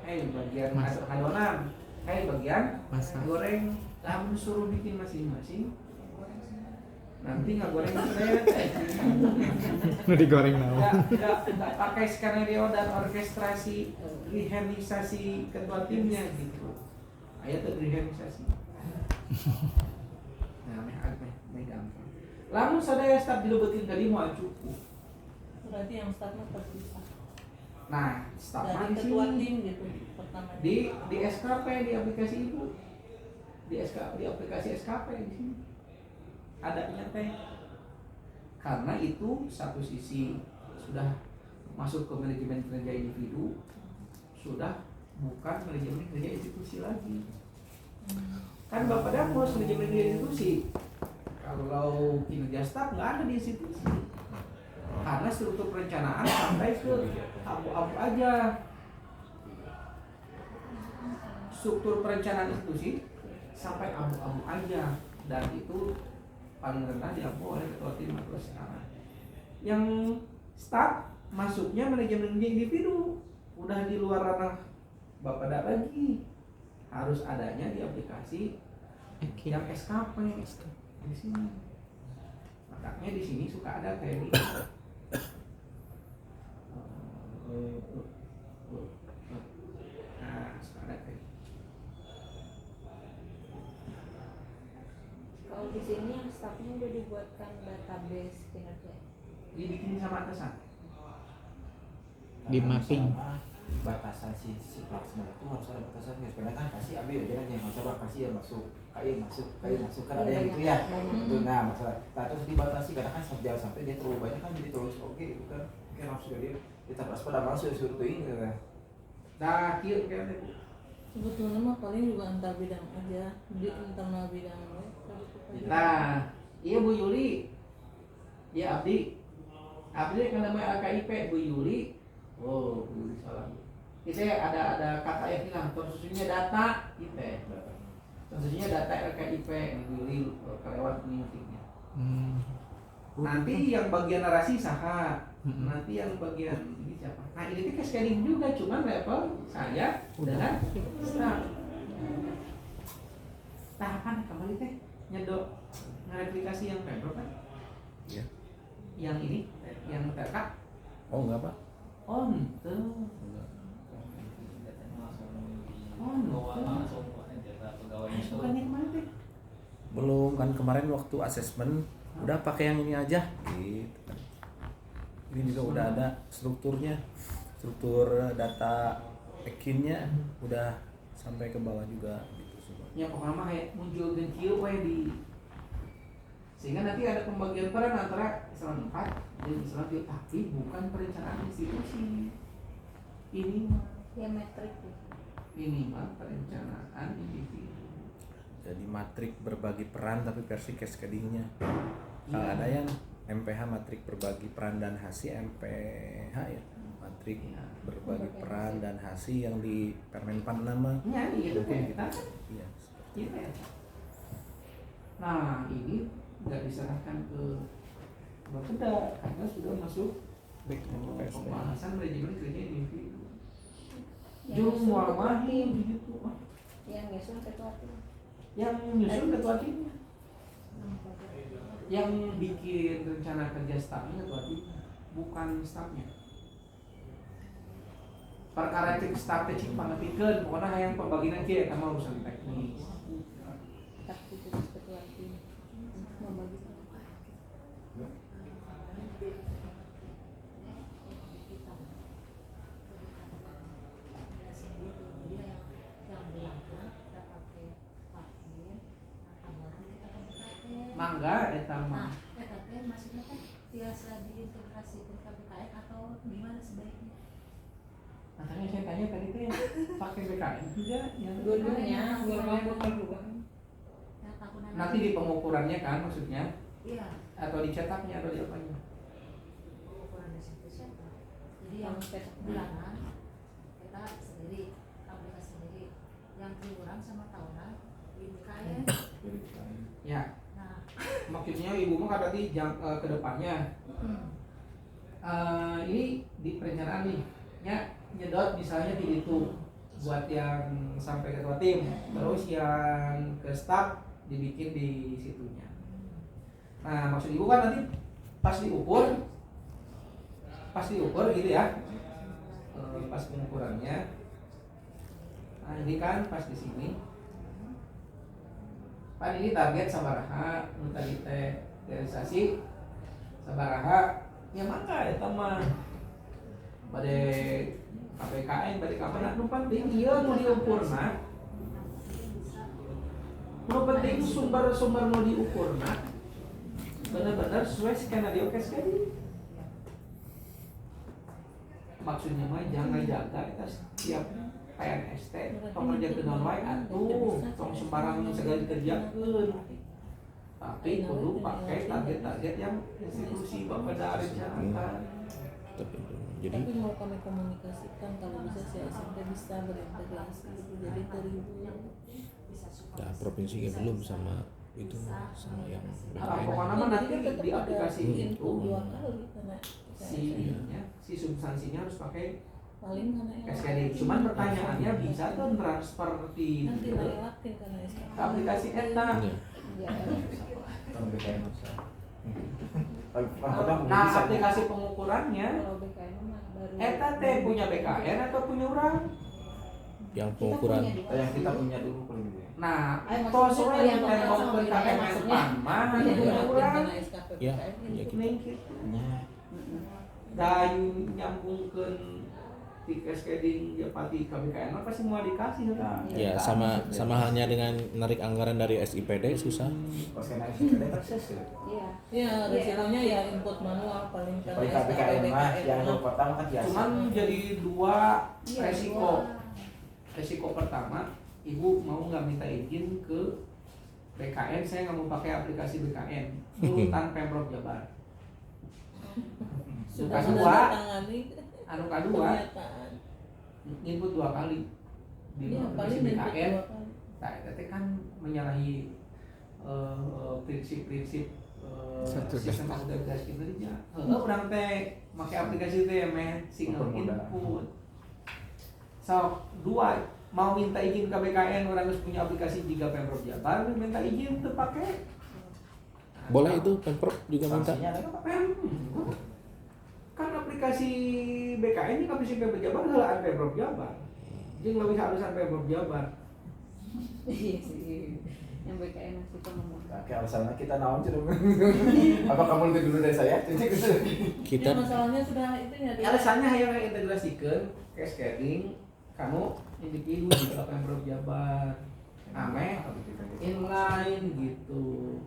Hei, bagian adonan. Hei, bagian Masak. goreng. Kamu suruh bikin masing-masing. Nanti nggak goreng saya. Mau digoreng naon? Nggak pakai skenario dan orkestrasi rehenisasi ketua timnya gitu. Ayo tuh rehenisasi. Nah, meh gampang. Lamun sadaya staf dilebetin tadi mau cukup. Berarti yang startnya terpisah. Nah, staf Dari mana ketua sih? tim gitu pertama. Di SKP di aplikasi ibu. Di aplikasi SKP di sini. Adanya teh. Karena itu satu sisi sudah masuk ke manajemen kerja individu, sudah bukan manajemen kerja institusi lagi. Kan Bapak Dam harus manajemen kerja institusi. Kalau kinerja staf nggak ada di institusi. Karena struktur perencanaan sampai ke abu-abu aja. Struktur perencanaan institusi sampai abu-abu aja, dan itu paling rendah diampu oleh ketua tim atau sekarang. Yang staf masuknya manajemen individu, udah di luar ranah Bapak Dak lagi. Harus adanya di aplikasi yang SKP di sini. Makanya di sini suka ada kayak gitu. Nah, suka ada kayak gitu. Kalau di sini yang staffnya udah dibuatkan database kinerja. Dibikin sama atasan. Di mapping. Batasan si pelaksana itu harus ada batasannya. Sebenarnya kan pasti ambil aja yang coba kasih yang masuk, kayak masuk kan ada yang gitu ya. Itu nah masalah. Nah terus dibatasi karena kan jangan sampai dia terlalu banyak kan jadi terlalu oke itu kan. Mungkin langsung dia kita pas pada masuk suruh tuh ini kan. Nah, kieu kan Sebetulnya mah paling juga antar bidang aja, di internal bidang. Nah, iya Bu Yuli. Ya Abdi. Abdi kan namanya AKIP Bu Yuli. Oh, Bu Yuli salah. Kita ada kata yang hilang, khususnya data kita. Khususnya data AKIP Bu Yuli kelewat meetingnya. Nanti yang bagian narasi saha. Nanti yang bagian ini siapa? Nah, ini tuh scanning juga, cuman level saya dengan staff. Tahapan kembali teh nyedok ngereplikasi yang pembro kan? Iya. Yang ini, yang terkak. Oh enggak Pak? Oh, itu. Oh, itu. Bukannya kemana teh? Belum, kan kemarin waktu asesmen udah pakai yang ini aja gitu kan. Ini juga udah ada strukturnya, struktur data ekinnya udah sampai ke bawah juga gitu semua. Ya pokoknya mah kayak muncul gencieu we di, sehingga nanti ada pembagian peran antara Islam 4 dan Islam 3, tapi bukan perencanaan institusi. Ini mah Ya metrik gitu. ini mah perencanaan individu. Jadi matrik berbagi peran tapi versi cascadingnya. Kalau Iya. ada yang MPH matrik berbagi peran dan hasil MPH ya, matrik berbagi peran dan hasil yang di Permen 4 nama. Ya, gitu kayak kita. Iya. Gitu ya. Nah, ini nggak diserahkan ke Bapeda karena sudah masuk pembahasan manajemen kerja individu. Jum muamahin gitu. Yang nyusun ketua tim. Yang nyusun ketua timnya. Yang bikin rencana kerja stafnya ketua timnya, bukan stafnya. Perkara cek staf teh cing pangepikeun, pokona hayang pembagian ge eta mah urusan teknis. Aktivitas ketua tim. Membagi Mangga eta mah. maksudnya kan biasa diintegrasi ke KPKN atau gimana sebaiknya? tanya tadi tuh yang pakai BKN juga yang Dua-duanya, dua-duanya. nanti di pengukurannya kan maksudnya Iya, atau dicetaknya atau di apanya? ukuran di situ siapa? Jadi yang bulanan kita sendiri, aplikasi sendiri. Yang triwulan sama tahunan di BKN. Ya, Nah, maksudnya ibu mah kata di ke depannya. Ini di perencanaan nih, ya nyedot misalnya di itu buat yang sampai ketua tim, terus yang ke staff dibikin di situnya. Nah maksud ibu kan nanti pas diukur gitu ya, pas pengukurannya. Nah ini kan pas di sini, pan ini target sabaraha, tadi teh realisasi sabaraha. Ya maka ya teman pada KPKN pada kamar nu penting ieu nu diukurna nu penting sumber-sumber nu diukurna benar-benar sesuai skenario sekali. Maksudnya mah jangan jaga kita setiap PNS teh pekerja kenaon wae atuh tong sembarang segala dikerjakeun. Tapi kudu pakai target-target yang institusi Bapeda rencanakan. Jadi Tapi mau kami komunikasikan kalau bisa si SMP bisa berintegrasi gitu. Jadi terhubung. nah, provinsi ya belum sama itu sama yang BKN. Pokoknya mah nanti di aplikasi itu dua kali karena si substansinya harus pakai paling karena yang SKD. Cuman pertanyaannya bisa tuh transfer di nanti lewatin karena SKD. aplikasi eta. Iya. Nah aplikasi pengukurannya Kalau BKN mah baru. eta teh punya BKN atau punya orang. Yang pengukuran Yang kita punya dulu paling gitu ya. Nah, Maksudnya tos we yang yang sama mau beda, KMS maksudnya. mah Iya, punya orang. karena SKP Ya, BKN ya gitu. Ning kitu. Nya. Dan nyambungkeun di cascading ya pati KBKN mah pasti mau dikasih lah. ya sama halnya dengan menarik anggaran dari SIPD susah. Pas kena SPD proses ya. Iya. Ya, resikonya ya input manual paling karena Paling KPKN mah yang pertama kan biasa. Cuman jadi dua Iya, resiko. dua. Resiko pertama, ibu mau nggak minta izin ke BKN, saya nggak mau pakai aplikasi BKN. Urutan Pemprov Jabar. sudah Kedua, menandatangani anu kedua, pernyataan. input 2 kali di Iya, aplikasi paling input BKN. 2 kali. Nah, itu kan menyalahi prinsip-prinsip Satu sistem akuntansi kinerja. Urang teh make aplikasi teh meh single input. So, 2 mau minta izin ke BKN orang harus punya aplikasi jika Pemprov Jabar minta izin untuk pakai. Boleh itu Pemprov juga minta. Sanksinya ada apa? Kan aplikasi BKN ini aplikasi Pemprov Jabar helaan Pemprov Jabar. Jeung leuwih halusan Pemprov Jabar. Iya sih. Yang BKN masih ngomong. Kayak alasannya kita naon cerita. Apa kamu lebih dulu dari saya? Kita Ya, masalahnya sudah itu ya. Alasannya yang integrasikeun cascading kamu individu di Pemprov Jabar. Ame inline gitu.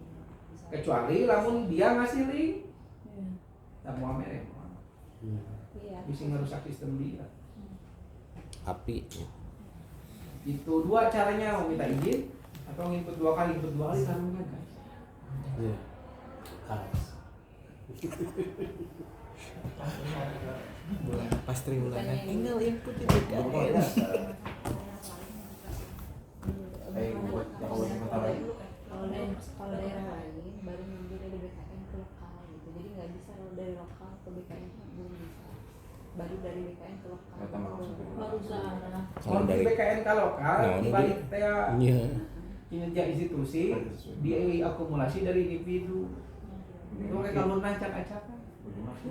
Kecuali lamun dia ngasih link, Iya. tak mau ame Iya. bisa ngerusak sistem dia. api. Itu 2 caranya, mau minta izin atau input 2 kali karunya guys. Iya. Pas triwulan tinggal input di BKN. Buat yang awal sementara. Kalau daerah lain baru ngambil dari BKN ke lokal gitu. Jadi nggak bisa kalau dari lokal ke BKN belum bisa. Baru dari BKN ke lokal. Kata maksud. Harus arah. Kalau di BKN ka lokal Nah, dibalik teh Iya. kinerja institusi diakumulasi dari individu. Itu kayak kalau acak-acakan.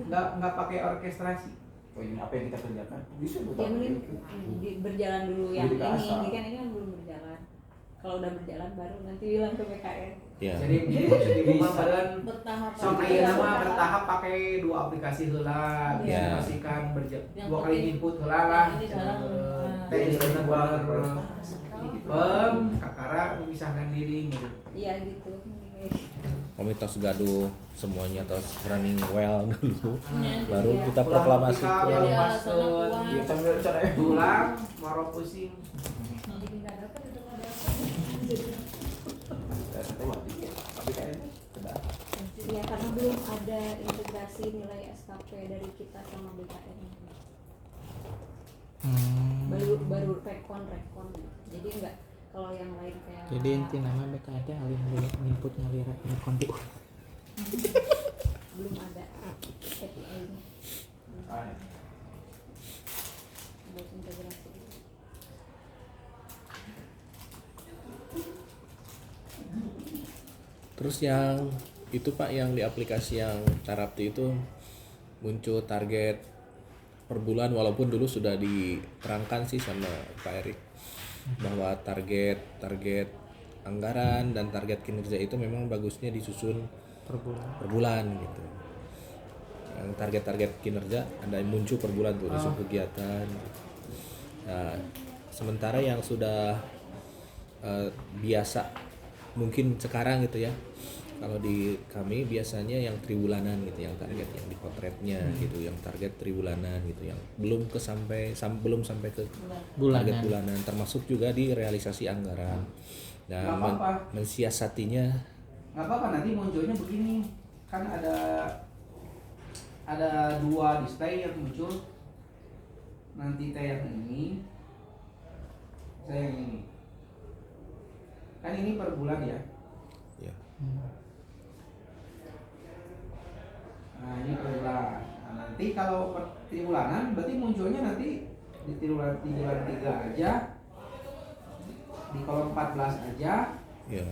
Nggak pakai orkestrasi. Oh ini apa yang kita kerjakan? Bisa buat Ya mending berjalan dulu yang Jadi ke asal. ini kan belum berjalan. Kalau udah berjalan baru nanti bilang ke BKN. Ya. Jadi maksud ibu mah badan Bertahap. sama Iya, nama bertahap pakai 2 aplikasi heula, Iya. pastikan Yang 2 kali penting- input heula lah. Ini sekarang, Teh bener-bener kakara memisahkan diri gitu. Iya gitu. komunitas gaduh semuanya terus running well dulu, Iya. baru Iya. kita proklamasi Pulang ke Jadi ketika, alasan aku masuk, uang. Iya, sambil cara pulang marah pusing. Jadi nggak dapat itu nggak dapat. tapi kayaknya sudah. Ya karena belum ada integrasi nilai SKP dari kita sama BKN. Baru rekon gitu. Jadi enggak kalau yang lain kayak Jadi inti nama BKD alih input ngalih rekon di belum ada KPI-nya buat integrasi. Terus yang itu Pak, yang di aplikasi yang Tarapti itu muncul target per bulan, walaupun dulu sudah diterangkan sih sama Pak Erik bahwa target anggaran dan target kinerja itu memang bagusnya disusun per bulan gitu. Yang target kinerja ada yang muncul per bulan tuh disusun kegiatan. Nah, sementara yang sudah biasa mungkin sekarang gitu ya, kalau di kami biasanya yang triwulanan gitu, yang target yang di potretnya gitu, yang target triwulanan gitu, yang belum belum sampai ke target bulanan, termasuk juga di realisasi anggaran. Nah, Nggak apa-apa. mensiasatinya Nggak apa-apa, nanti munculnya begini, kan ada dua display yang muncul, nanti saya yang ini, saya yang ini, kan ini per bulan ya. ya Nah ini per bulan. Nah, nanti kalau per triwulanan berarti munculnya nanti di triwulan 3 aja, di kolom 14 aja, ya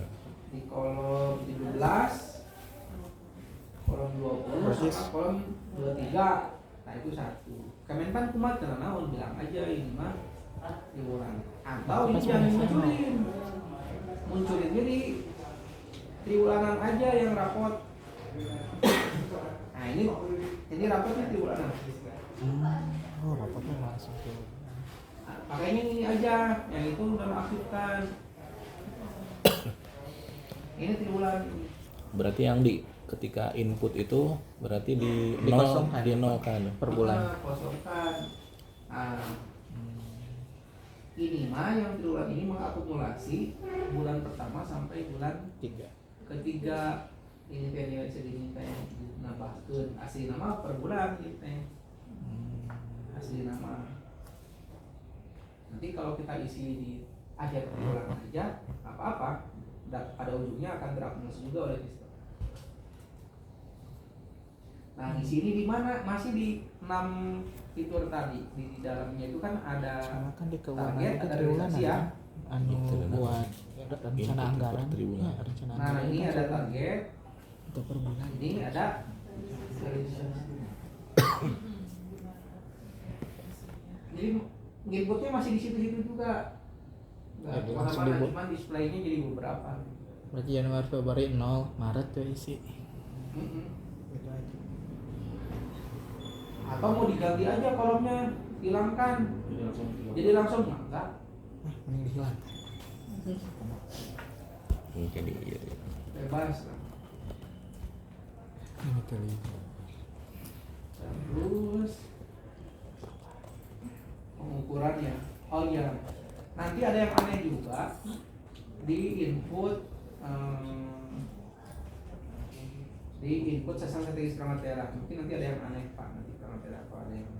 di kolom 17, kolom 20, sama kolom 23. Nah itu satu. Kemenpan kumat karena naon bilang aja ini mah triwulan. Atau ini jangan munculin jadi triwulanan aja yang rapot. Nah ini rapotnya triwulanan. Oh, rapotnya langsung ke Nah, pakainya ini aja, yang itu udah aktifkan. Ini triwulan. berarti yang di ketika input itu berarti di Dikosongkan. nol kan per bulan. Kosongkan. Nah, ini mah yang triwulan ini mengakumulasi bulan pertama sampai bulan 3. ketiga. Ini teh nilai segini teh nambahkeun asli nama per bulan gitu teh. Asli nama. Nanti kalau kita isi di akhir triwulan aja apa-apa, pada ujungnya akan terakumulasi juga oleh sistem. Nah, di sini di mana? Masih di 6 fitur tadi. Di dalamnya itu kan ada Sama kan di keuangan target, itu ada triwulan realisasi ya. anu buat rencana Input anggaran. per triwulan. Ya, rencana Nah, anggaran ini kan ada target, itu per bulan. ini ada realisasi. Jadi inputnya masih di situ-situ juga. Nggak Ya, kemana-mana, langsung dibuat. cuman displaynya jadi beberapa. Berarti Januari, Februari 0, Maret tuh isi. Mm-mm. Gitu aja. Atau mau diganti aja kolomnya, hilangkan. Jadi langsung enggak. Mending dihilang. mungkin iya. Bebas lah. Ini kali. Terus pengukurannya, oh iya, nanti ada yang aneh juga di input sesang strategis Pramatera. Mungkin nanti ada yang aneh Pak, nanti Pramatera apa ada yang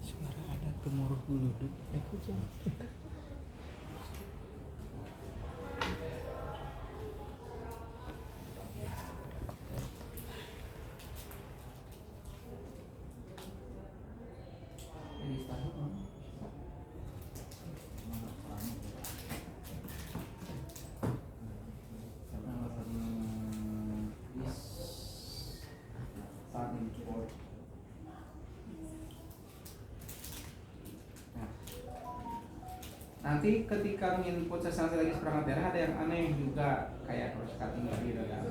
Suara ada gemuruh geluduk. Aku jangan. jadi standar. Starting point. Nah, Nanti ketika menginput sasaran strategis perangkat daerah ada yang aneh juga kayak cross cutting tadi ada.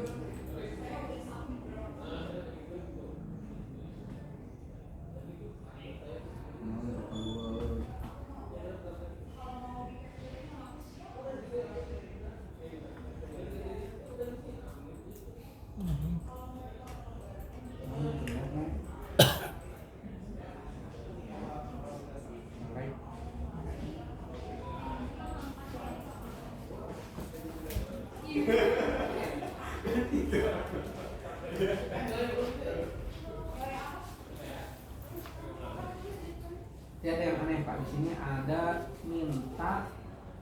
Ya ada yang aneh Pak, di sini ada minta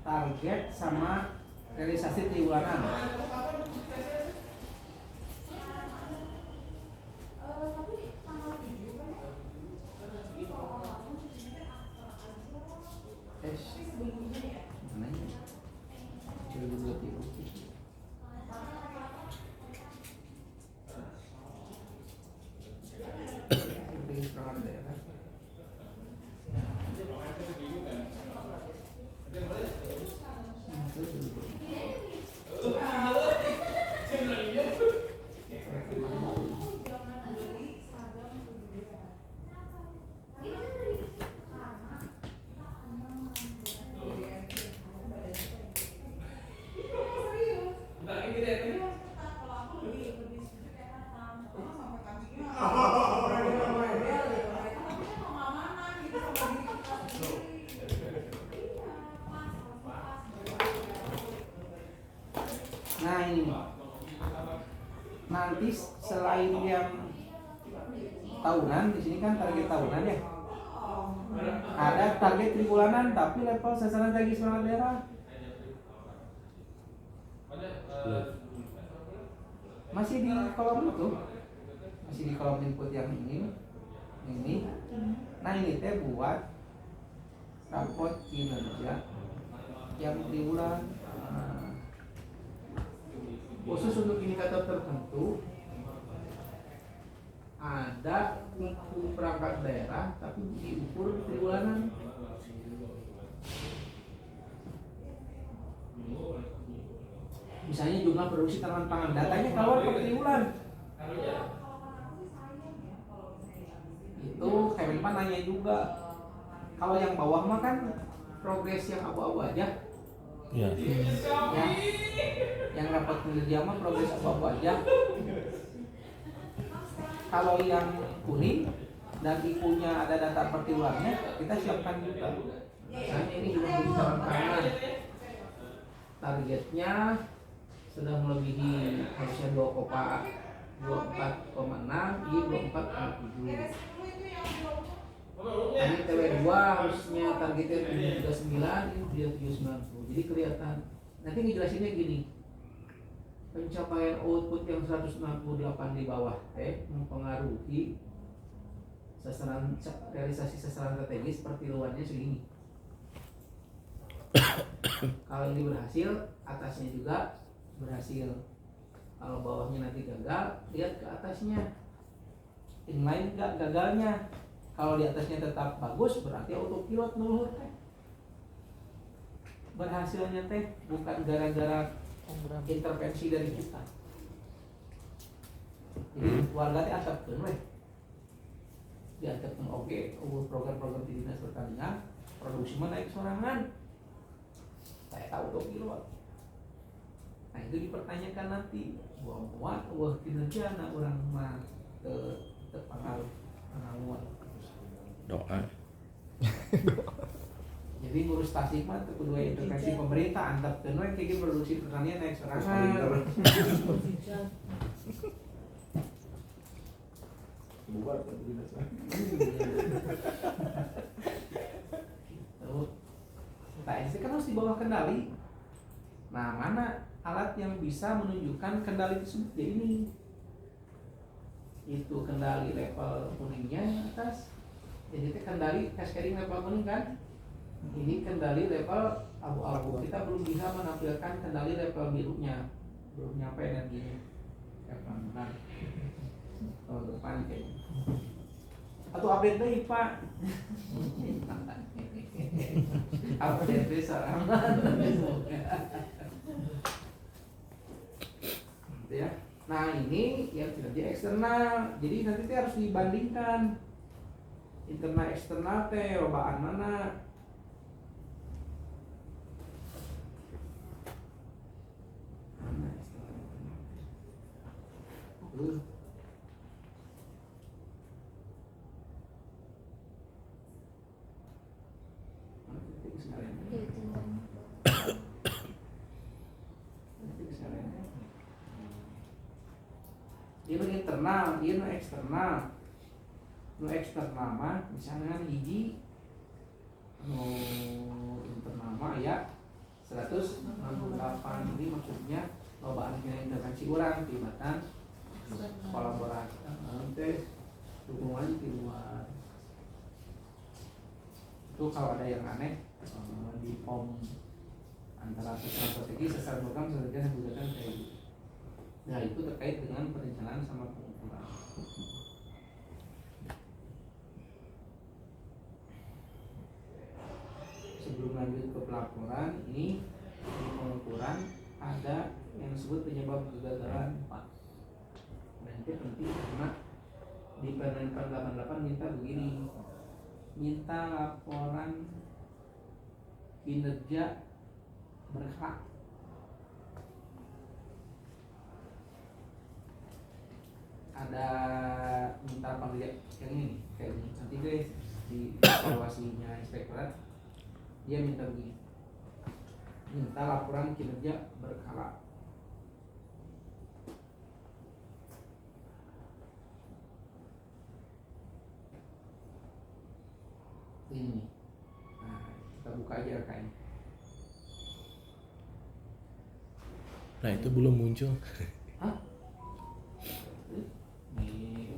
target sama realisasi triwulan. Nah ini nanti selain yang tahunan, di sini kan target tahunan ya. Ada target tribulanan tapi level sasaran strategis perangkat daerah. Masih di kolom itu, masih di kolom input yang ini. Nah ini teh buat raport kinerja yang triwulan. Khusus untuk indikator tertentu ada IKU perangkat daerah tapi diukur triwulanan. Misalnya jumlah produksi tanaman pangan, datanya keluar per triwulan. Itu Kemenpan nanya juga. Kalau yang bawah mah kan progres yang abu-abu aja. Ya. Yang rapat kinerja mah progres abu-abu aja. Kalau yang kuning dan IKU-nya ada data per triwulannya, kita siapkan juga. Misalnya ini juga tanaman pangan. Targetnya sudah melebihi harusnya 24,6 di 24,7. Ini TW2 harusnya targetnya 739, ini dia 790. Jadi kelihatan. Nanti ngejelasinnya gini. Pencapaian output yang 168 di bawah mempengaruhi sasaran realisasi sasaran strategis pertiluannya segini. Kalau ini berhasil, atasnya juga berhasil. Kalau bawahnya nanti gagal, lihat ke atasnya. Inline enggak gagalnya. Kalau di atasnya tetap bagus, berarti autopilot nuluhur teh. Berhasilnya teh bukan gara-gara intervensi dari kita. Jadi warga teh antepkeun we. Diantepkeun oge program-program di dinas pertanian, produksi mah naik sorangan. Saya tahu autopilot. Nah itu dipertanyakan nanti, muat kinerja anak orang mah terpengaruh pengaruh. Doa. Jadi ngurus tasik mah teu kudu intervensi pemerintah, antepkeun we kayak produksi pertanian naik sorangan. Bubar kan dinas. Nah, ini kan harus di bawah kendali. Nah, mana alat yang bisa menunjukkan kendali tersebut? Ya ini. Itu kendali level kuningnya yang atas. Jadi itu kendali cascading level kuning kan? Ini kendali level abu-abu. Kita belum bisa menampilkan kendali level birunya. Belum nyampe energinya. Level benar. Kalau depan kayaknya. atau update deui Pak. Update deui sorangan. Gitu ya. Nah ini yang kinerja eksternal, jadi nanti teh harus dibandingkan internal eksternal teh lobaan mana. Mana eksternal? Ini internal, ini eksternal. Nu eksternal mah misalnya hiji nu internal mah ya 168. Ini maksudnya lobaan intervensi urang tibatan kolaborasi teh dukungan di luar. Itu kalau ada yang aneh di POM antara secara strategi, secara program, secara menggunakan kayak gitu. Nah itu terkait dengan perencanaan sama pengukuran. Sebelum lanjut ke pelaporan, ini di pengukuran ada yang disebut penyebab kegagalan 4. Dan itu penting karena di Permenpan 88 minta begini, minta laporan kinerja berhak. Ada minta panggil yang ini kayak ini nanti guys di evaluasinya inspektorat dia minta begini, minta laporan kinerja berkala. Ini nah, kita buka aja rekannya. Nah itu belum muncul. Hah? Di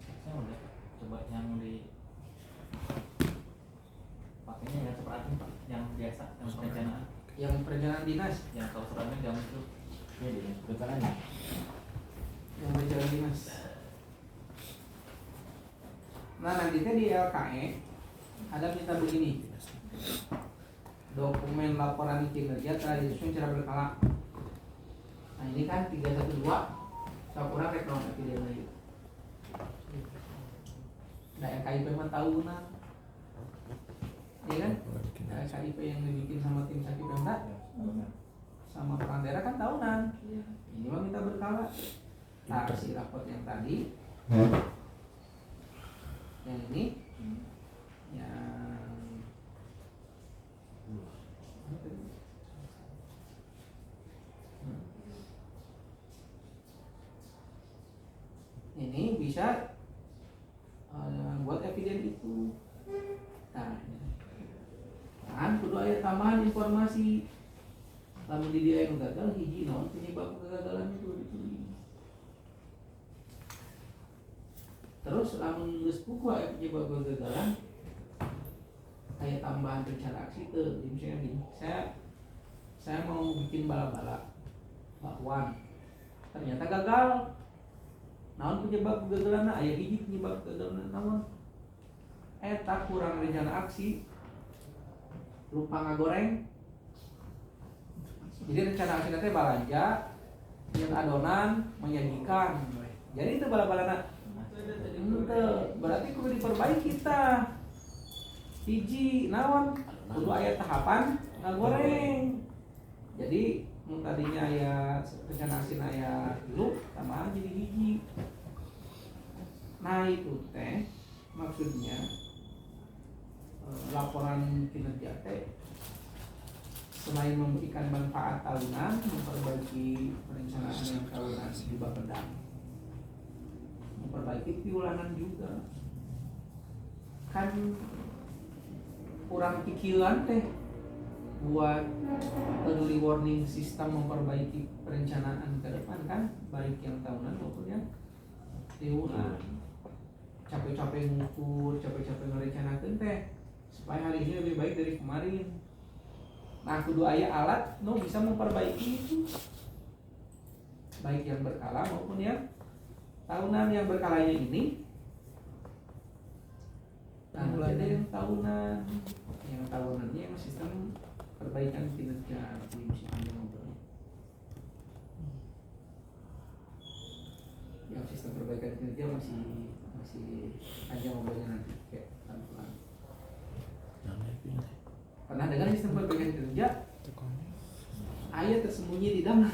saya udah coba yang di pakainya yang seperti Pak, yang biasa, yang perencanaan, Yang perencanaan dinas, yang kalau suratnya nggak muncul. Ya di perencanaan. yang perencanaan dinas. Nah nantinya di LKE ada minta begini, dokumen laporan kinerja telah disusun secara berkala. Nah ini kan 312 laporan rekon epidemi. Nah LKIP mah tahunan, iya kan? Nah, LKIP yang dibikin sama tim sakit Pemda sama peran daerah kan tahunan. Ini mah minta berkala. Nah si raport yang tadi, yang ini, yang ini bisa buat eviden itu. Nah, kan kudu aya tambahan informasi. Lamun di dia yang gagal hiji naon penyebab kegagalan itu ditulis. Terus lamun geus buku aya penyebab kegagalan kayak tambahan rencana aksi tuh. Jadi misalnya gini, saya mau bikin bala-bala bakwan. Ternyata gagal. Naon penyebab kegagalan? Aya hiji penyebab kegagalan naon? Eta kurang rencana aksi, lupa ngagoreng. Jadi rencana aksi nanti balanja, yang adonan, menyajikan. Jadi itu bala-balana. Ente berarti kudu diperbaiki kita. Hiji naon? Kudu aya tahapan ngagoreng. Jadi tadinya aya rencana aksi aya dulu, tambahan jadi hiji. Nah itu teh maksudnya laporan kinerja teh selain memberikan manfaat tahunan, memperbaiki perencanaan yang tahunan di Bapeda, memperbaiki piulanan juga. Kan kurang pikiran teh buat early warning sistem memperbaiki perencanaan ke depan kan, baik yang tahunan maupun yang triwulan. Capek-capek ngukur, capek-capek merencanakan teh supaya hari ini lebih baik dari kemarin. Nah, kudu aya alat bisa memperbaiki itu, baik yang berkala maupun yang tahunan. Yang berkalanya ini ada yang tahunan. Yang tahunannya yang sistem perbaikan kinerja di musim panjang ngobrolnya. Yang sistem perbaikan kinerja masih panjang ngobrolnya nanti kayak pelan-pelan. Pernah dengar sistem perbaikan kinerja? Ayat tersembunyi di dalam.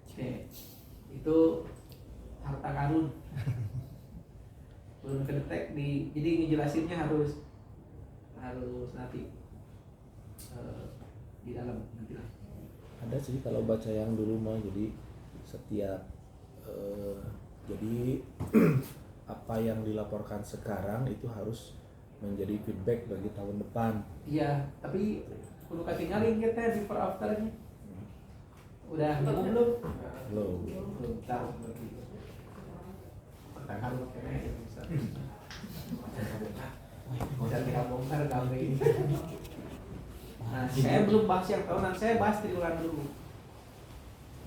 Oke, itu harta karun. Belum kedetek jadi ngejelasinnya harus nanti di dalam nanti lah. Ada sih kalau baca yang dulu mah, jadi setiap jadi apa yang dilaporkan sekarang itu harus menjadi feedback bagi tahun depan. Iya, tapi kudu ketinggalin kita before afternya. Udah nemu belum? Belum tahu berarti. Pertanyaan kayaknya bisa. Udah kita bongkar gawe. Nah, saya belum bahas yang tahunan, saya bahas triwulan dulu.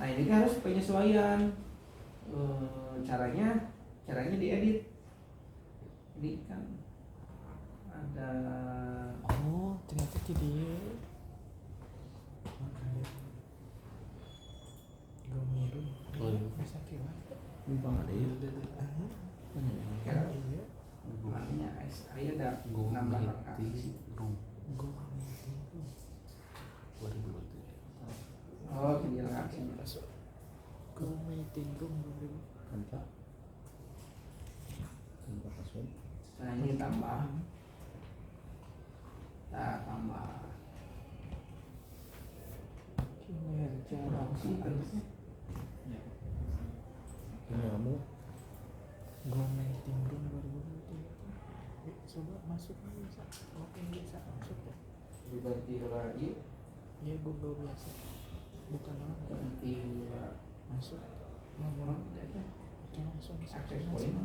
Nah, ini kan harus penyesuaian. Caranya diedit. Ini kan ada Ternyata jadi Gomiru. Bisa kira. Numpang ada ya. Artinya saya ada nambah lokasi. Oh, jadi lokasinya. Tanpa password. Nah, ini tambah. Nah, tambah. Kinerja Ini kamu Go meeting room 2023. Coba masuk aja, Sa. Oke, bisa masuk ya. Diganti lagi. Ya Google biasa. Bukan orang Ganti masuk. Ngomong oke langsung akses point.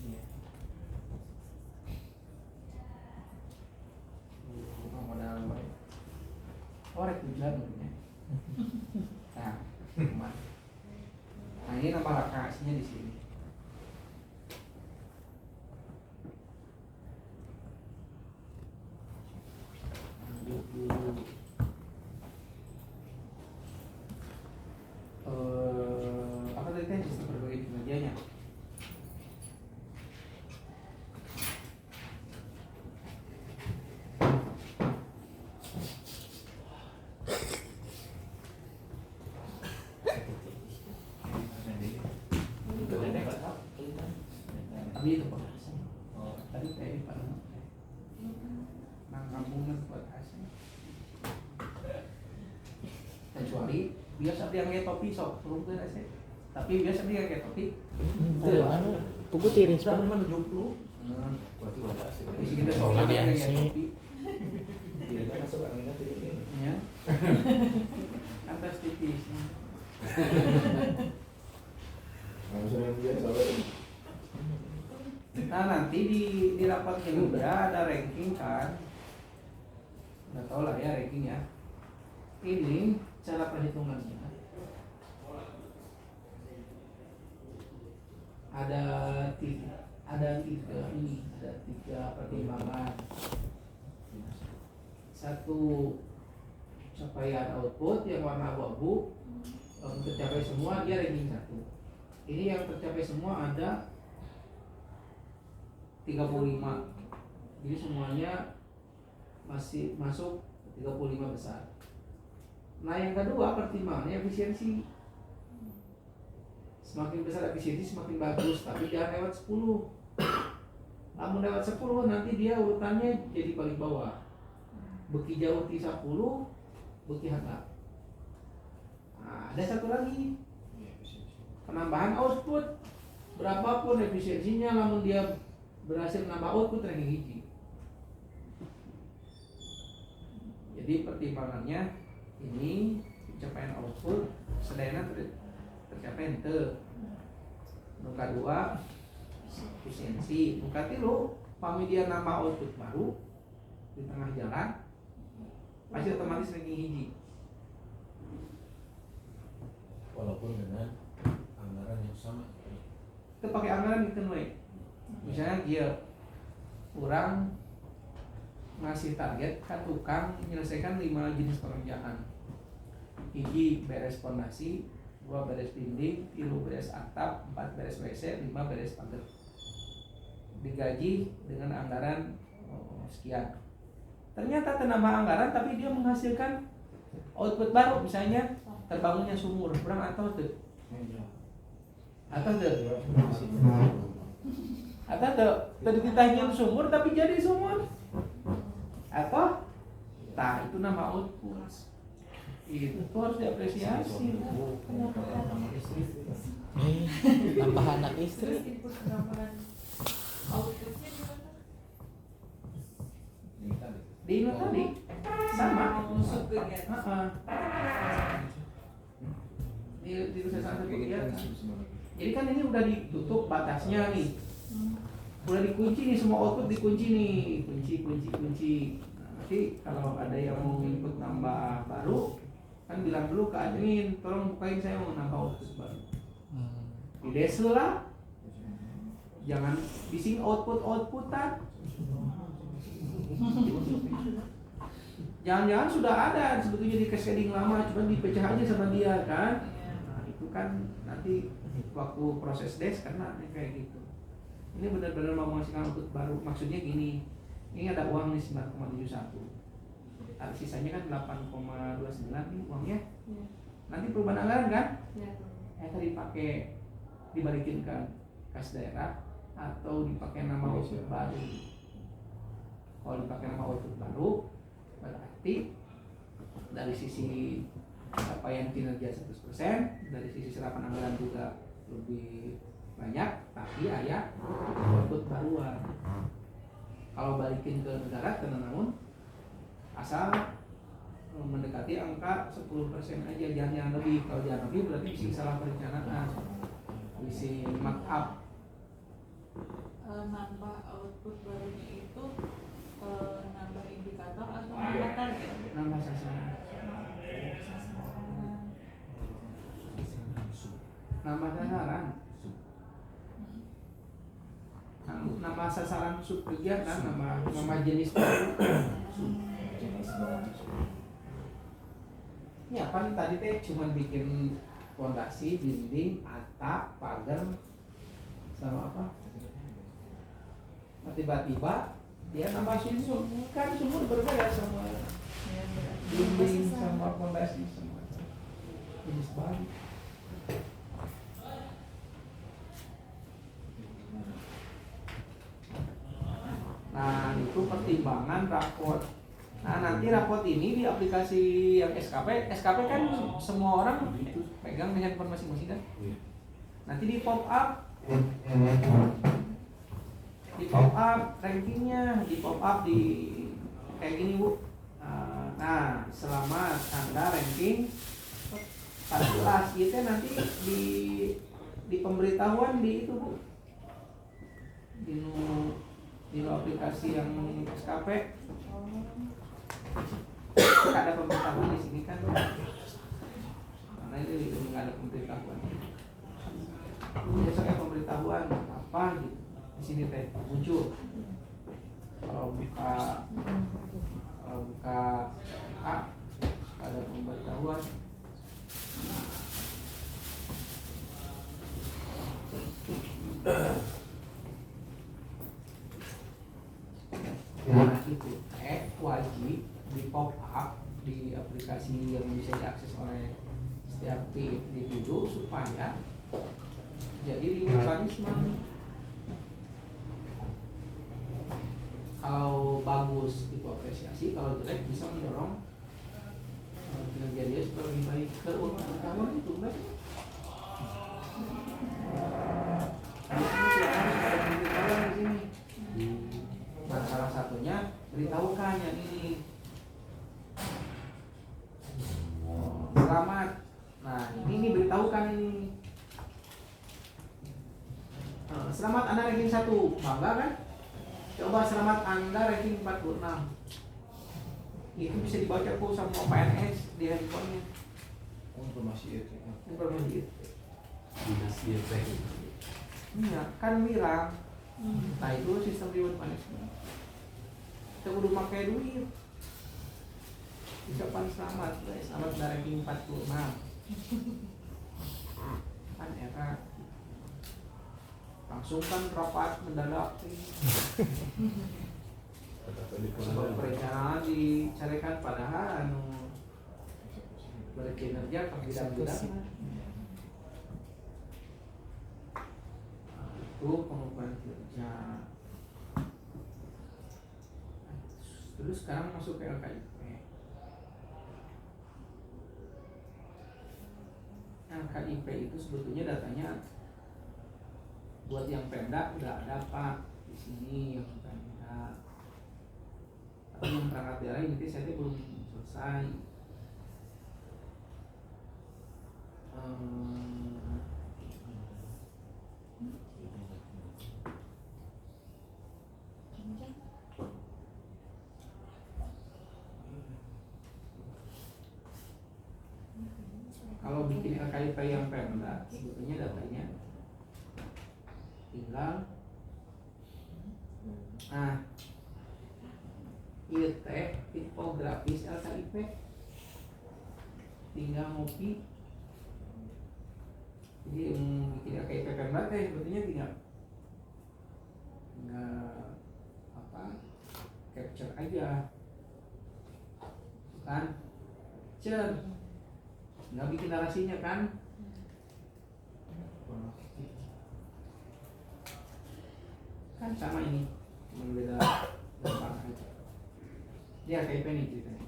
Iya. Modal baik. Korek hujan ya. Nah, aman. Nah, ini nama lokasinya di sini. Lanjut dulu. Apa tadi kan sistem berbagai kinerjanya? Tapi itu penghasil. Tadi kayak pada nang kampungnya buat hasil. Kecuali biasa dia kayak topi sok turun ke nasi. Tapi biasa dia kayak topi. Pukul tiris Sudah Pak. cuma 70. Berarti udah ada sih. Di sini kita sok ada yang kayak topi. Iya, kan masuk angin nanti ini. Ya. Atas tipis. Langsung yang biasa. Nah, nanti di rapat kinerja ada ranking kan. Udah tau lah ya ranking ya. Ini cara perhitungannya. Ada tiga pertimbangan. Satu, capaian output yang warna abu-abu tercapai semua, dia ranking 1. Ini yang tercapai semua ada 35. Jadi semuanya masih masuk 35 besar. Nah, yang kedua pertimbangannya efisiensi. Semakin besar efisiensi semakin bagus, tapi jangan lewat 10. Namun lewat 10 nanti dia urutannya jadi paling bawah. Beki jauh di 10, beki handap. Nah, ada satu lagi. Penambahan output. Berapapun efisiensinya, namun dia berhasil menambah output ranking hiji. Jadi pertimbangannya ini pencapaian output sedayana tercapai ente. Nuka 2 efisiensi. Nuka 3 pami dia nambah output baru di tengah jalan pasti otomatis ranking hiji. Walaupun dengan anggaran yang sama. Kita pakai anggaran gitu we. Misalnya dia kurang ngasih target ke tukang menyelesaikan 5 jenis pekerjaan. Hiji beres fondasi, 2 beres dinding, 3 beres atap, 4 beres WC, 5 beres pagar. Digaji dengan anggaran sekian. Ternyata tenambah anggaran tapi dia menghasilkan output baru, misalnya terbangunnya sumur, kurang atau tuh. Atau tuh. Atau tuh, tadi ditanya sumur tapi jadi sumur. Atau nah itu nama output. Itu harus diapresiasi. Tambah anak istri. Terus input pengembangan outputnya gimana? Di Indo tadi sama. Masuk kegiatan. Di salah satu kegiatan. Jadi kan ini udah ditutup batasnya nih. Udah dikunci nih, semua output dikunci nih, kunci. Nah, nanti kalau ada yang mau input nambah baru, kan bilang dulu ke admin, tolong bukain saya mau nambah output baru. Di desa lah, jangan bising outputan. Jangan-jangan sudah ada sebetulnya di cascading lama, cuma dipecah aja sama dia kan. Nah, itu kan nanti waktu proses des karena kayak gitu. Ini benar-benar mau menghasilkan output baru. Maksudnya gini, ini ada uang nih 9,71. Sisanya kan 8,29 nih uangnya. Nanti perubahan anggaran kan? Tadi dipakai dibalikin ke kas daerah atau dipakai nama output baru. Kalau dipakai nama output baru, berarti dari sisi capaian kinerja 100%, dari sisi serapan anggaran juga lebih banyak, tapi ada output baruan. Kalau balikin ke negara, namun asal mendekati angka 10% aja, jangan lebih. Kalau jangan lebih berarti bisa salah perencanaan, bisa markup. Nambah output barunya itu nambah indikator atau nambah target? Nambah sasaran. Nambah sasaran. Nama sasaran sub kegiatan, nama jenis baru. Ini apa nih tadi teh cuma bikin fondasi, dinding, atap, pagar, sama apa? Tiba-tiba dia nambah sumur, kan sumur berbeda sama dinding sama fondasi sama jenis baru. Nah itu pertimbangan raport. Nah nanti raport ini di aplikasi yang SKP kan semua orang pegang di handphone masing-masing kan. Nanti di pop up rankingnya, di pop up di kayak gini Bu. Nah selamat Anda ranking 14 gitu nanti di pemberitahuan di itu Bu, di aplikasi yang SKP ada pemberitahuan di sini kan, karena ini nggak ada pemberitahuan. Biasanya pemberitahuan apa gitu di sini teh muncul. Kalau buka ada pemberitahuan. Nah itu wajib di pop up di aplikasi yang bisa diakses oleh setiap individu supaya jadi mekanisme. Kalau bagus itu apresiasi, kalau jelek bisa mendorong kinerja dia supaya lebih baik. Pengetahuan itu kan nah salah satunya beritahukan yang ini selamat. Nah ini beritahukan ini selamat Anda ranking 1, bangga kan? Coba selamat Anda ranking 46. Itu bisa dibaca kok sama PNS di handphonenya. Informasi itu. Iya, kan bilang Nah itu sistem reward punishment. Kita kudu pakai duit. Ucapan selamat, guys. Selamat dari ranking 46. Kan era langsung kan rapat mendadak. Sebab perencanaan dicarikan padahal berkinerja ke bidang-bidang. Itu pengukuran kerja. Terus sekarang masuk ke LKIP. LKIP itu sebetulnya datanya buat yang Pemda udah ada Pak di sini yang Pemda. Tapi yang perangkat daerah ini saya belum selesai. Kalau bikin LKIP yang Pemda, sebetulnya datanya tinggal ieu teh infografis LKIP, tinggal ngopi. Jadi bikin LKIP Pemda teh sebetulnya tinggal capture aja, kan? Nggak bikin narasinya kan? Kan sama ini, cuma beda gampang aja. Dia kayak nih ceritanya.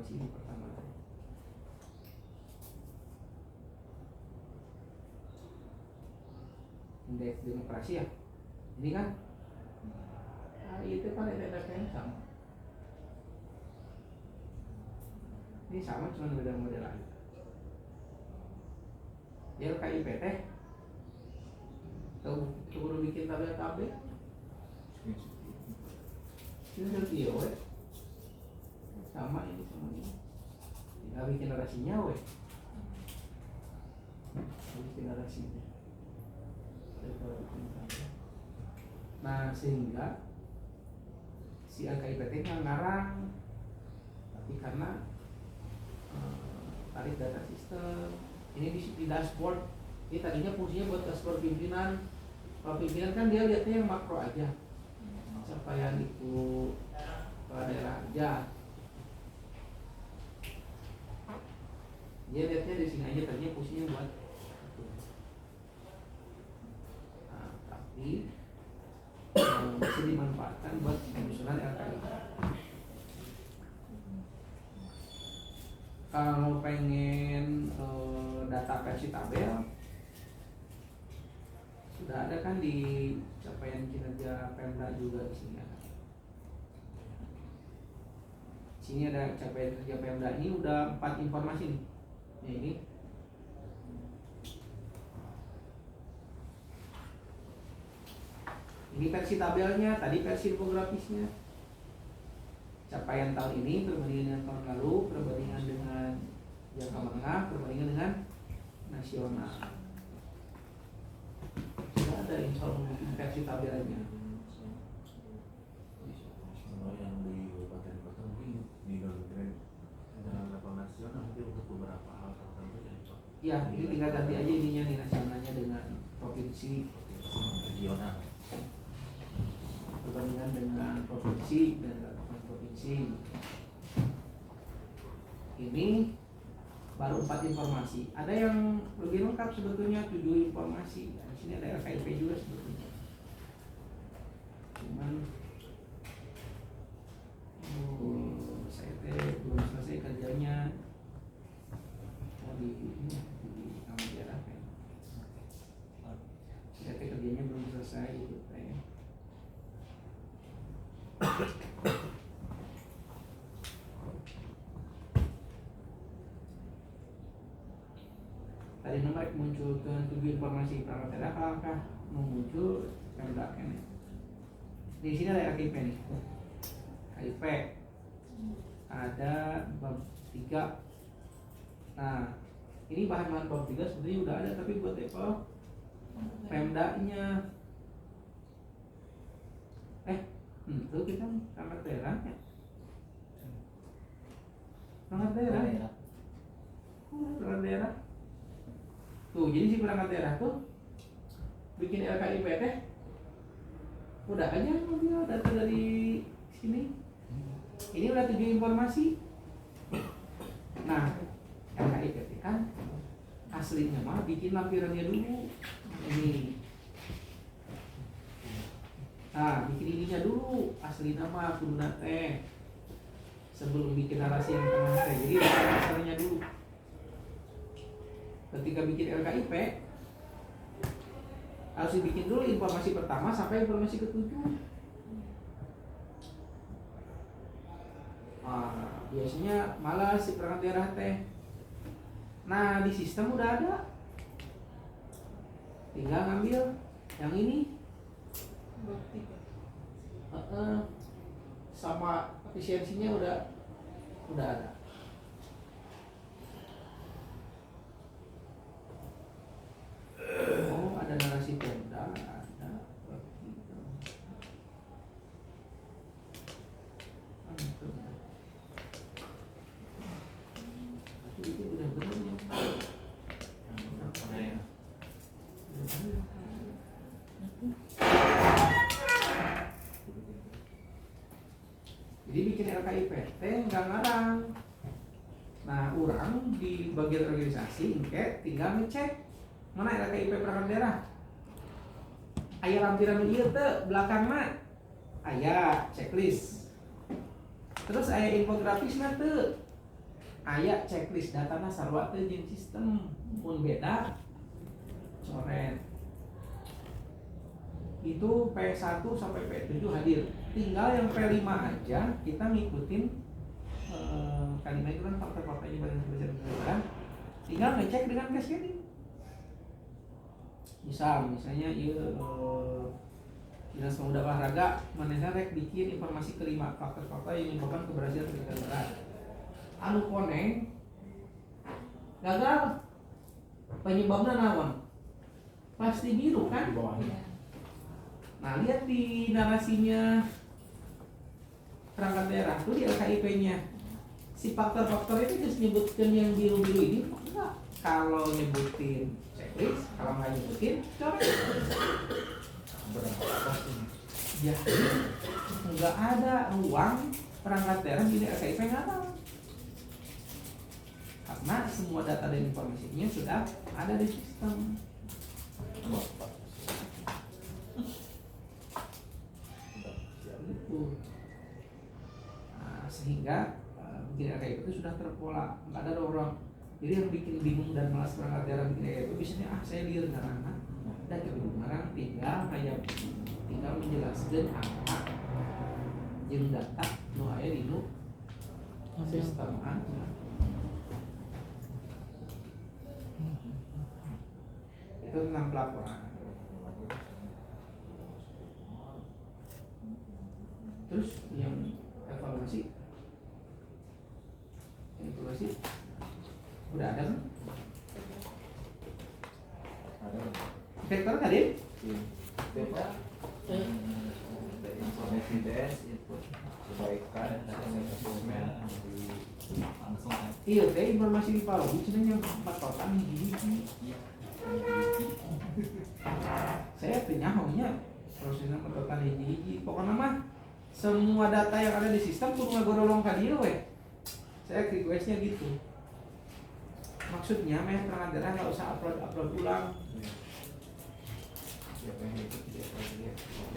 Sini pertama. Indeks demokrasi ya. Ini kan itu kan ada yang sama. Ini sama cuma beda model aja. Dia KIP teh tahu perlu bikin tabel-tabel. Ini video sama ini tinggal bikin narasinya bikin narasinya. Nah sehingga si LKIP ngarang, tapi karena tarik data sistem ini di dashboard. Ini tadinya fungsinya buat dashboard pimpinan. Kalau pimpinan kan dia lihatnya yang makro aja, capaian itu kepala daerah aja. Dia lihatnya di sini aja, tadinya fungsinya buat itu. Nah, tapi bisa dimanfaatkan buat penyusunan LKIP. Kalau pengen data versi tabel, sudah ada kan di capaian kinerja Pemda juga di sini ada. Sini ada capaian kinerja Pemda, ini udah 4 informasi nih. Nah, ini versi tabelnya, tadi versi infografisnya. Capaian tahun ini perbandingan dengan tahun lalu, perbandingan dengan jangka menengah, perbandingan dengan nasional. Sudah ada informasi versi tabelnya. Yang di kabupaten kota mungkin di downgrade dengan level nasional mungkin untuk beberapa hal tertentu ya. Ini tinggal ganti aja ininya nih, nasionalnya dengan provinsi, regional. perbandingan dengan provinsi dan provinsi. Ini baru 4 informasi. Ada yang lebih lengkap sebetulnya 7 informasi. Di sini ada LKIP juga sebetulnya. Cuman saya belum selesai kerjanya. Di kamu daerah kan. Saya kerjanya belum selesai gitu kayak. Tadi nomor muncul ke 7 informasi perangkat daerah, apakah muncul Pemda ini? Di sini ada KIP nih. KIP ada 3. Nah, ini bahan-bahan bab 3 sebenarnya udah ada, tapi buat level Pemdanya. Itu kita perangkat daerahnya. Perangkat daerah. Perangkat daerah. Tuh, jadi si perangkat daerah tuh bikin LKIP teh udah aja ngambil data dari sini. Ini udah 7 informasi. Nah, LKIP kan aslinya mah bikin lampirannya dulu. Ini. Nah, bikin ininya dulu, asli nama kuduna teh. Sebelum bikin narasi yang tengah teh. Jadi dasarnya dulu. Ketika bikin LKIP harus dibikin dulu informasi pertama sampai informasi ke-7. Biasanya malah si perangkat daerah teh. Nah, di sistem udah ada. Tinggal ngambil yang ini. Sama efisiensinya udah ada. Oh, ada narasi Pemda, ada. Itu udah benar ya. Jadi bikin LKIP teh nggak ngarang. Nah, orang di bagian organisasi tinggal ngecek mana LKIP perangkat daerah. Aya lampiran ieu teh belakang mah aya checklist. Terus aya infografisna teu. Aya checklist datana sarua teu jeung sistem. Mun beda coret. Itu P1 sampai P7 hadir. Tinggal yang P5 aja kita ngikutin kalimat itu kan fakta-faktanya badan kebijakan. Tinggal ngecek dengan cascading. Misalnya Dinas Pemuda Olahraga manehna rek bikin informasi kelima fakta-fakta yang menyebabkan keberhasilan pendidikan berat. Anu koneng gagal. Penyebabnya naon? Pasti biru kan? Nah, lihat di narasinya perangkat daerah tuh di LKIP-nya. Si faktor-faktor itu just nyebutkan yang biru-biru ini enggak. Kalau nyebutin checklist, kalau nggak nyebutin coret. Ya, nggak ada ruang perangkat daerah di LKIP nggak ada. Karena semua data dan informasinya sudah ada di sistem. Nah, sehingga bikin LKIP itu sudah terpola, nggak ada orang. Jadi yang bikin bingung dan malas perangkat daerah bikin LKIP itu biasanya saya liar ngarana dan kebingungan tinggal menjelaskan angka jeung data nu aya di sistem aja. Itu tentang pelaporan. Terus yang evaluasi udah ada kan? Ada. Vektor tadi? Beda. Informasi DS itu kebaikan asesmen langsung kan. Iya, teh informasi di Palu, cenanya yang patokan hiji. Saya penyahonya prosesnya patokan hiji. Pokoknya mah semua data yang ada di sistem kudu ngagorolong ka dieu we. Saya requestnya gitu. Maksudnya perangkat daerah nggak usah upload ulang. siapa yang ikut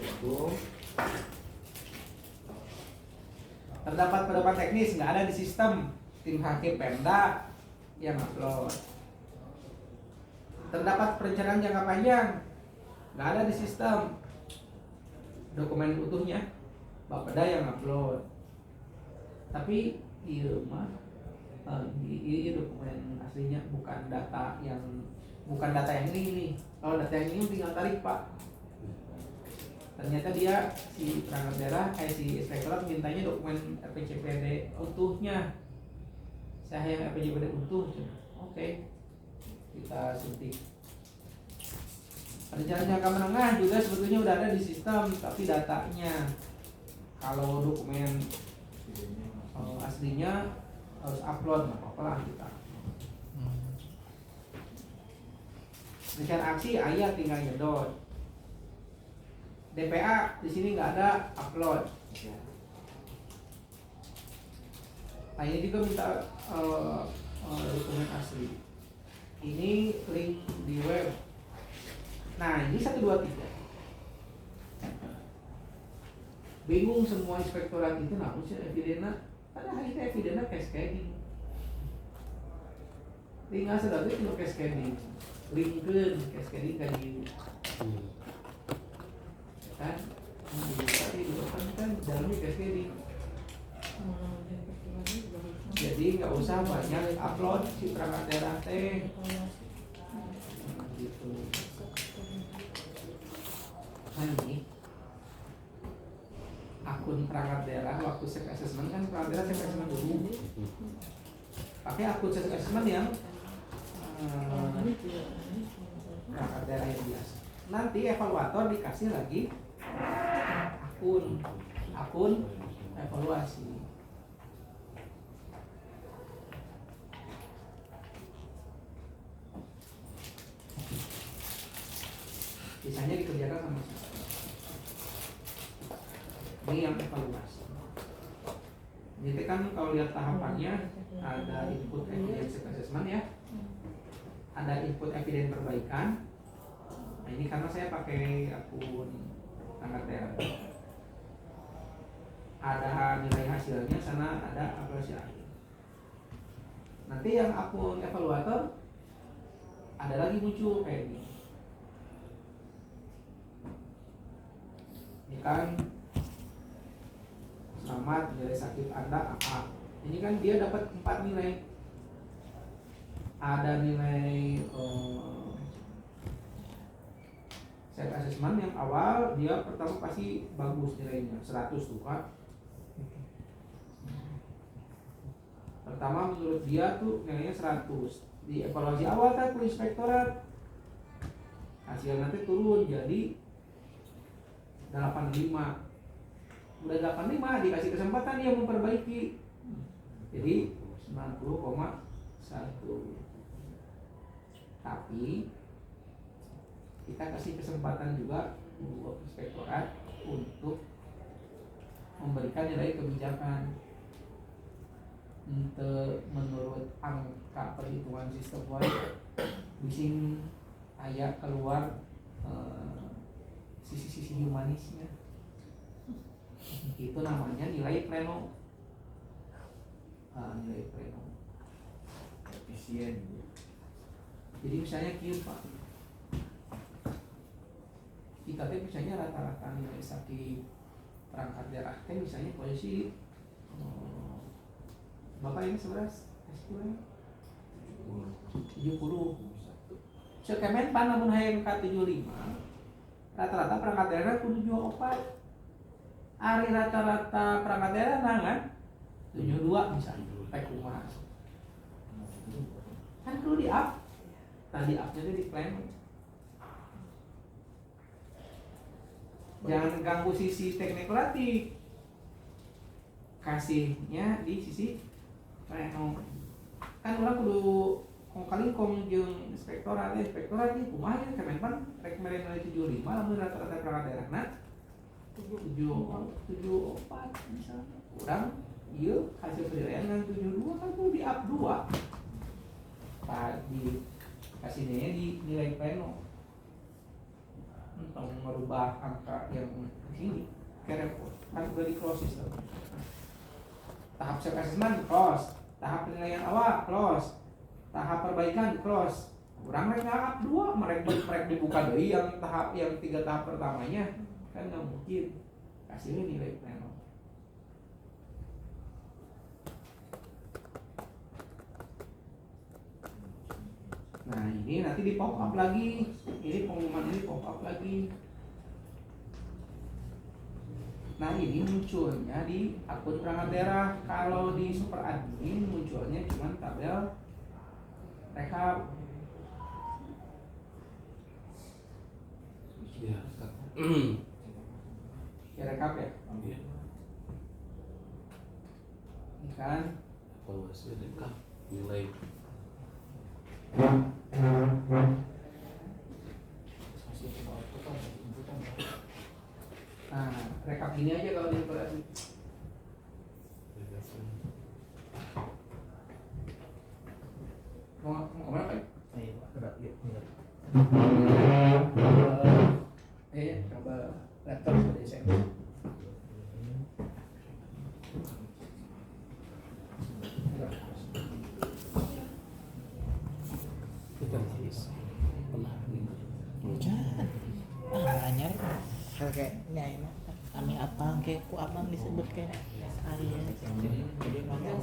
itu Terdapat pendapat teknis nggak ada di sistem. Tim hakim Pemda yang upload. Terdapat perencanaan jangka panjang nggak ada di sistem. Dokumen utuhnya Bapeda yang upload. Tapi iya mah ini dokumen aslinya bukan data yang ini. Kalau data yang ini tinggal tarik Pak. Ternyata dia si perangkat daerah si inspektorat mintanya dokumen RPCPD utuhnya saya yang FPJPD untung. Oke, kita suntik. Rencana jangka menengah juga sebetulnya udah ada di sistem, tapi datanya kalau dokumen aslinya harus upload, nggak apa-apa lah kita. Rencana aksi ayat tinggal nyedot. DPA di sini nggak ada upload. Nah ini juga minta dokumen asli. Ini link di web. Nah ini 1, 2, 3. Bingung semua inspektorat itu namun sih evidennya. Padahal itu evidennya cascading. Link asal itu cuma cascading. Linkeun cascading kan di kan kan dalamnya cascading. Jadi nggak usah banyak upload si perangkat daerah teh. Gitu. Nah ini akun perangkat daerah waktu self assessment kan perangkat daerah self assessment dulu. Pakai akun self assessment yang perangkat daerah yang biasa. Nanti evaluator dikasih lagi akun evaluasi. Sisanya dikerjakan sama siapa? Ini yang evaluasi. Jadi kan kalau lihat tahapannya ada input evidence assessment ya, ada input evidence perbaikan. Nah ini karena saya pakai akun perangkat daerah. Ada nilai hasilnya, sana ada evaluasi akhir. Nanti yang akun evaluator ada lagi muncul kayak gini. Ini kan selamat nilai sakit Anda apa? Ini kan dia dapat 4 nilai. Ada nilai self assessment yang awal dia pertama pasti bagus nilainya 100 tuh kan. Pertama menurut dia tuh nilainya 100. Di evaluasi awal kan ke inspektorat hasil nanti turun jadi 85. Udah 85 dikasih kesempatan dia memperbaiki. Jadi 90,1. Tapi kita kasih kesempatan juga buat inspektorat untuk memberikan nilai kebijakan untuk menurut angka perhitungan sistem wide bising ayat keluar sisi-sisi humanisnya. Itu namanya nilai pleno. Nilai pleno efisien. Jadi misalnya kieu Pak, kita teh misalnya rata-rata nilai sakit perangkat daerah teh misalnya posisi Bapak ini 11 S2 70. Sekemenpan namun hayang ka 75 rata-rata perangkat daerah kudu jual opat. Ari rata-rata perangkat daerah nangan 72 misalnya pakai kumaha. Kan perlu di up. Tadi up-nya itu di plan. Jangan ganggu sisi teknokratik. Kasihnya di sisi pleno. Kan orang kudu kong jeung inspektorat ini kumaha ya Kemenpan rek mere nilai 75 lamun rata-rata perangkat daerah nah 74 misalnya. Urang ieu hasil penilaian dengan 72 kan kudu di up 2. Tadi kasihnya di nilai pleno. Untuk merubah angka yang sini ke report kan udah di close system. Tahap self assessment close, tahap penilaian awal close, tahap perbaikan close. Kurang mereka up 2, mereka dibuka deui yang tahap yang 3 tahap pertamanya kan nggak mungkin. Kasihnya nilai pleno. Nah ini nanti di pop up lagi, ini pengumuman ini pop up lagi. Nah ini munculnya di akun perangkat daerah. Kalau di super admin munculnya cuma tabel rekap. Iya. Ya rekap ya. Iya. Ini kan Evaluasi rekap nilai. nah rekap ini aja kalau di super admin. Mau kemana Pak? Coba laptop sudah saya. Anyar kayak nyai kami apa kayak ku abang disebut kayak Arya jadi ngomong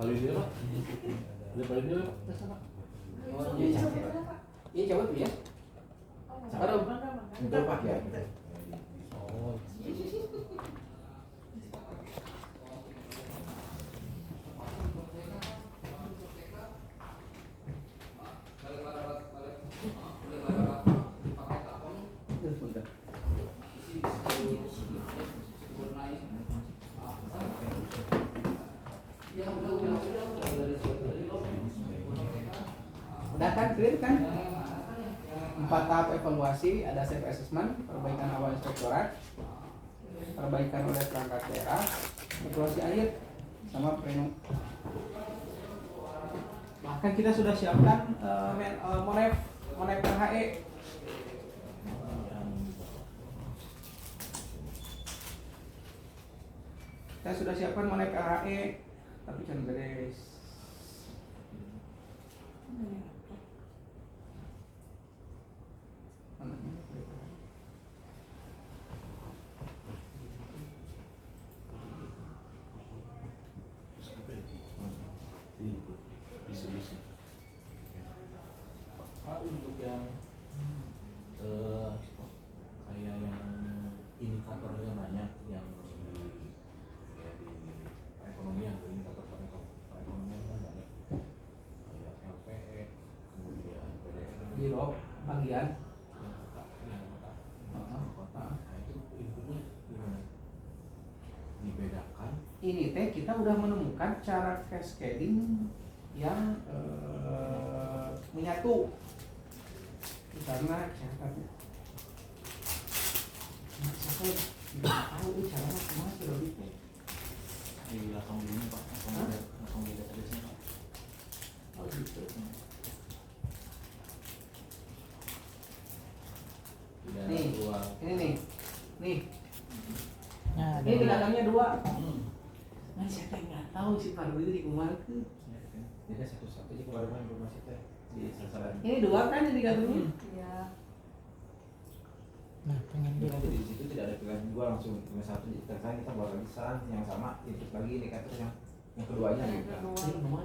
Paling dia Pak. Dia paling dia Pak. Iya coba tuh ya. Aduh, Untuk Pak ya. Oh. Udah kan clear kan? 4 tahap evaluasi, ada self assessment, perbaikan awal inspektorat, perbaikan oleh perangkat daerah, evaluasi akhir, sama pleno. Bahkan kita sudah siapkan monef RHE. Kita sudah siapkan monef RHE, tapi jangan beres. Bisa. Pak untuk yang kayak yang indikatornya banyak yang di perekonomian, indikator perekonomian kan banyak kayak LPE, kemudian PDN, Biro bagian. kota. Nah itu intinya gimana? Dibedakan. Ini teh kita udah menemukan cara cascading yang menyatu. Karena caranya siapa yang nggak tahu ini caranya kemana sudah gitu. langsung di ini Pak, langsung di database-nya Pak. Oh gitu. Tidak Nih, ruang. ini nih. nah Ini di belakangnya 2. Nah siapa yang nggak tahu si Pardo itu di kumar ke? Jadi satu-satu aja keluar informasi teh di sasaran. Ini 2 kan indikatornya? Iya. nah pengen Jadi gitu nanti di situ tidak ada pilihan dua langsung cuma satu. Terkait kita buat lagi saran yang sama, input lagi indikator yang keduanya Yang gitu. kedua. Ini kemar.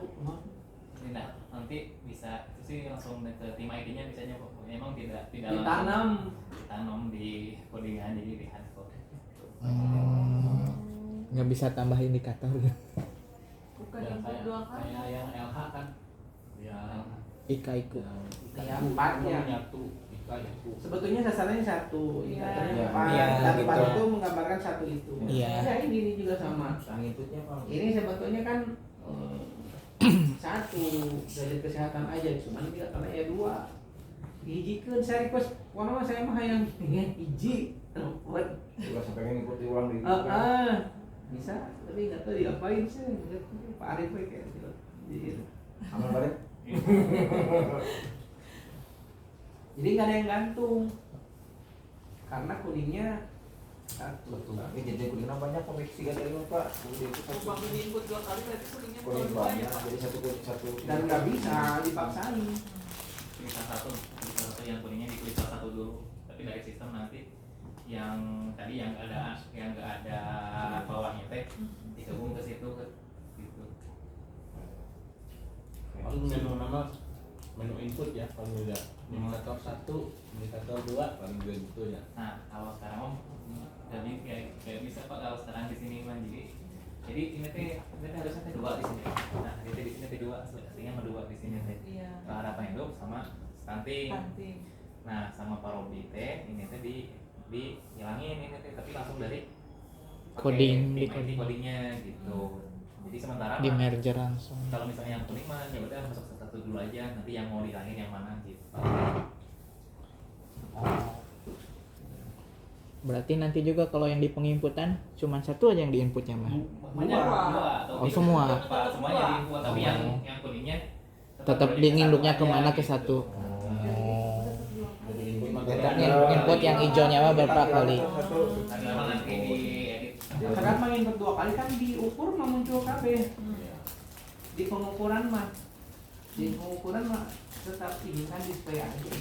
Ini nah, nanti bisa itu sih langsung ke tim IT-nya bisanya Pak. Memang tidak Ditanam. ditanam di codingan jadi di hard code. nggak bisa tambah indikator Bukan Dan yang kedua kan? kayak yang LH kan. Yang ikaiku Ya, 4 ya. Nyatu, Ika itu. Sebetulnya sasarannya 1, indikatornya Iya. 4. Iya, Dan gitu. 4 itu menggambarkan 1 itu. Iya. Ya, ini juga sama. Yang inputnya apa? Ini sebetulnya kan 1 dari kesehatan aja, cuman indikatornya ya 2. Dihijikan saya request, warna saya mah yang hiji. Buat Juga sampai ngikuti ulang di bisa, tapi nggak tahu diapain sih. Pak Arif kayak gitu. Jadi, aman balik. jadi nggak ada yang gantung karena kuningnya Satu. Ini jadi kuliner banyak koneksi kan dari Pak. Kemudian itu satu. Bang ini input 2 kali berarti kuningnya Kuning dua-duanya, banyak, Pak. jadi satu. Dan nggak bisa dipaksain. klik salah satu yang kuningnya diklik salah satu dulu, tapi dari sistem nanti yang tadi yang nggak ada bawahnya teh digabung ke situ gitu. Paling menu nama menu input ya kalau udah indikator 1, indikator 2 paling gue gitu ya. Nah kalau sekarang om kayak bisa Pak kalau sekarang di sini mah jadi ini teh harusnya teh 2 di sini. Nah ini di sini teh 2, aslinya mah 2 di sini teh. Iya. Harapan hidup sama stunting. Stunting. Nah sama parobi teh ini teh dihilangin ini teh tapi langsung dari Coding, di di codingnya gitu. Jadi sementara di mah, merger langsung. kalau misalnya yang kuning mah ya udah masuk satu dulu aja, nanti yang mau dihilangin yang mana gitu. Berarti nanti juga kalau yang di penginputan cuma satu aja yang diinputnya mah. Banyak dua atau Oh, tiga. semua. Semuanya diinput tapi yang kuningnya Tetap boleh diinduknya satu kemana aja ke gitu. satu. Jadi input mah Tetap input yang hijaunya mah berapa kali? Tapi memang nanti diedit. Kadang main berdua kali kan diukur mah muncul KB. Di pengukuran mah tetap ini kan display aja.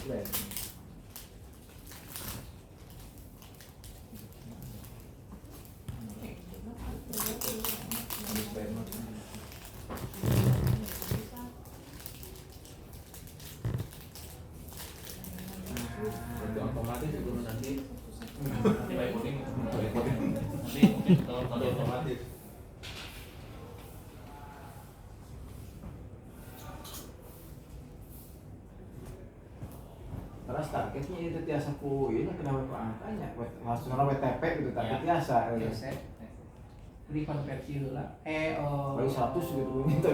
Itu otomatis itu nanti Nanti by coding. Nanti mungkin kalau otomatis. Terus targetnya itu tiasa ku ini kenapa Pak angkanya langsung orang WTP gitu tapi Ya. tiasa Biasa. Dikonversi heula. baru 100 gitu gitu.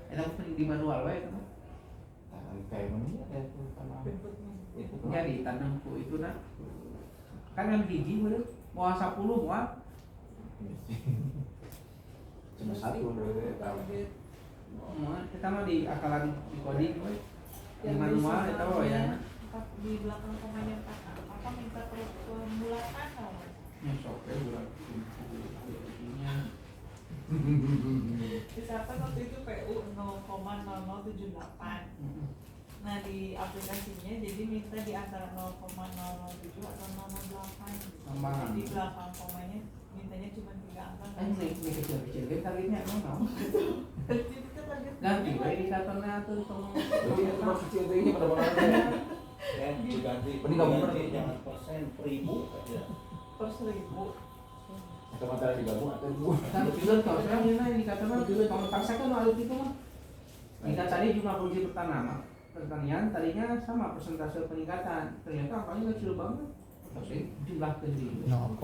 Eta mah di manual wae eta mah. Kayak mana ya itu Ya ditanam ku itu nah. Kan yang hiji bener. Moal 10 moal. cuma satu dari tahu. Moal kita mah di akalan di coding we. Di Yang manual di eta mah ya. di belakang komanya apa minta pemulatan kalau Nyosok we bulan. misalkan waktu itu PU 0,0078. Nah di aplikasinya jadi minta di antara 0,007 atau 008 gitu. Tambahan. Di belakang komanya mintanya cuma 3 angka. Ini kecil-kecil kita targetnya emang Jadi kita target ganti we indikatorna atuh tong. Jadi itu maksud itu ini pada mana Diganti Mending kamu diganti jangan persen per ribu aja. per 1000. atau materi digabung atau ibu Kan juga kalau sekarang ini indikatornya juga kalau paksakan alat itu mah. Kita tadi jumlah produksi pertanian tadinya sama persentase peningkatan, ternyata angkanya kecil banget. Tapi jumlah kerja 0,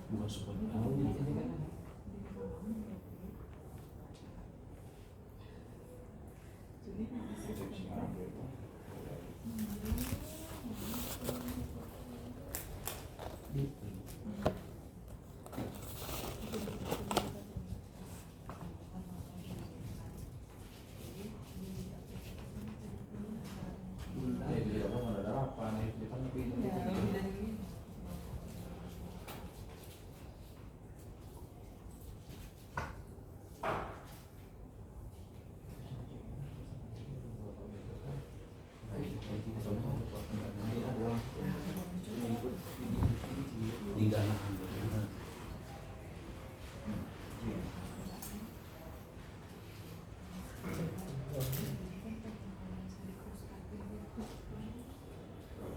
Bukan sebenarnya. jadi digabung ada apa nih itu kan lebih Ya, lebih dari ini.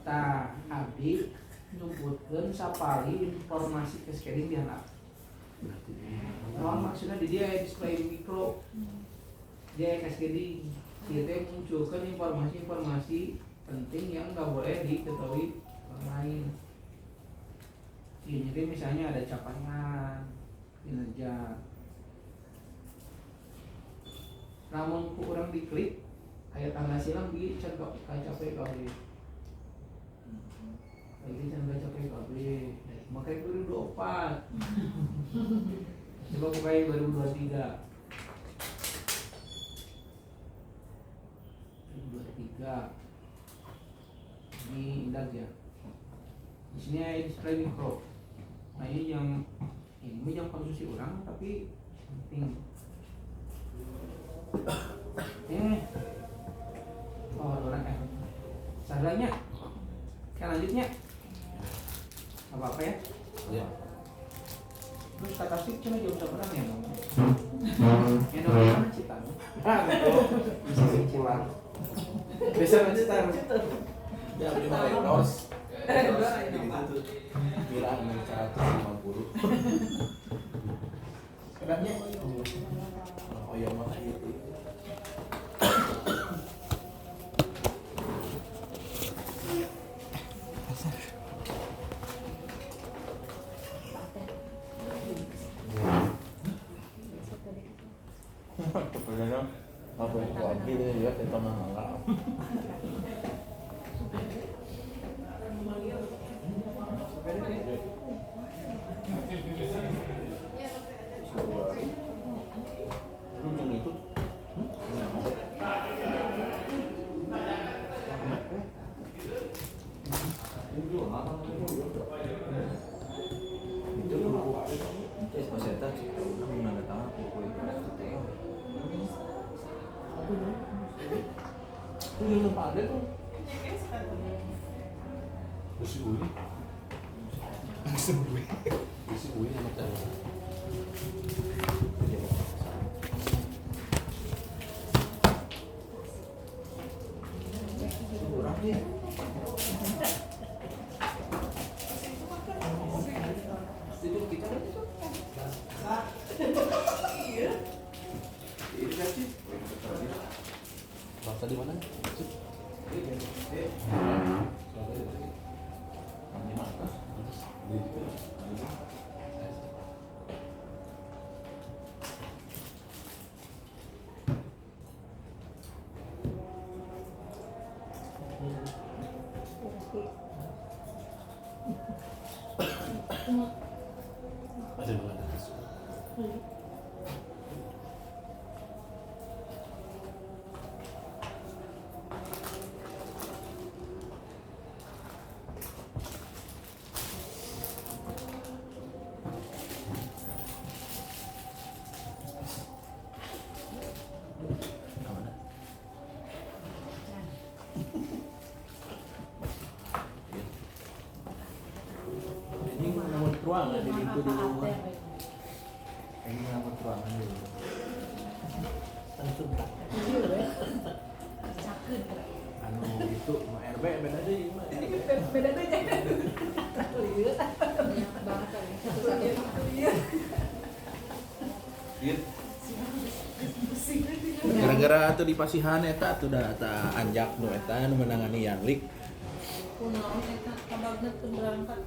Tah abdi nyebutkeun sapali informasi cascading di handap. Maksudnya di dia display mikro. Dia cascading. Dia teh munculkan informasi-informasi penting yang nggak boleh diketahui orang lain. Jadi misalnya ada capaian, kinerja. Namun ku orang diklik, aya tanggal silang di contoh capek kali. Lagi jangan capek kabeh. Makanya 2024. Coba bukain 2023. 2023. Ini ya. Di sini ada display mikro. Nah ini yang konsumsi orang tapi penting. Oh orang salahnya. Kan lanjutnya. Apa ya? Ya. Terus kata sih cuma jauh seberang ya dong. Yang nomor cita. Bisa cicilan. Bisa mencita. Ya beli mah Reynolds. Gitu tuh. Bilang 150. Kedatnya. Oh ya mah gitu. Sebenarnya apa yang lagi deh ya kita mah enggak. Ujung itu Itu buku. Terus pas saya tahu kamu nanda tangan buku itu. itu yang lupa ada tuh. Besi bui. Besi bui sama cewek. Bahasa di mana? Ada dua ada. Ini nomor ruangan di itu di rumah. Ini nomor ruangan dulu. Langsung tak. Anu itu mah RB beda deh mah. Beda deh jangan. banyak banget kan ya. Satu-satu. Iya. Gara-gara tuh di Pasihan eta tuh da anjak nu eta nu menangani Yanlik. Kunaon eta kabagna teu berangkat.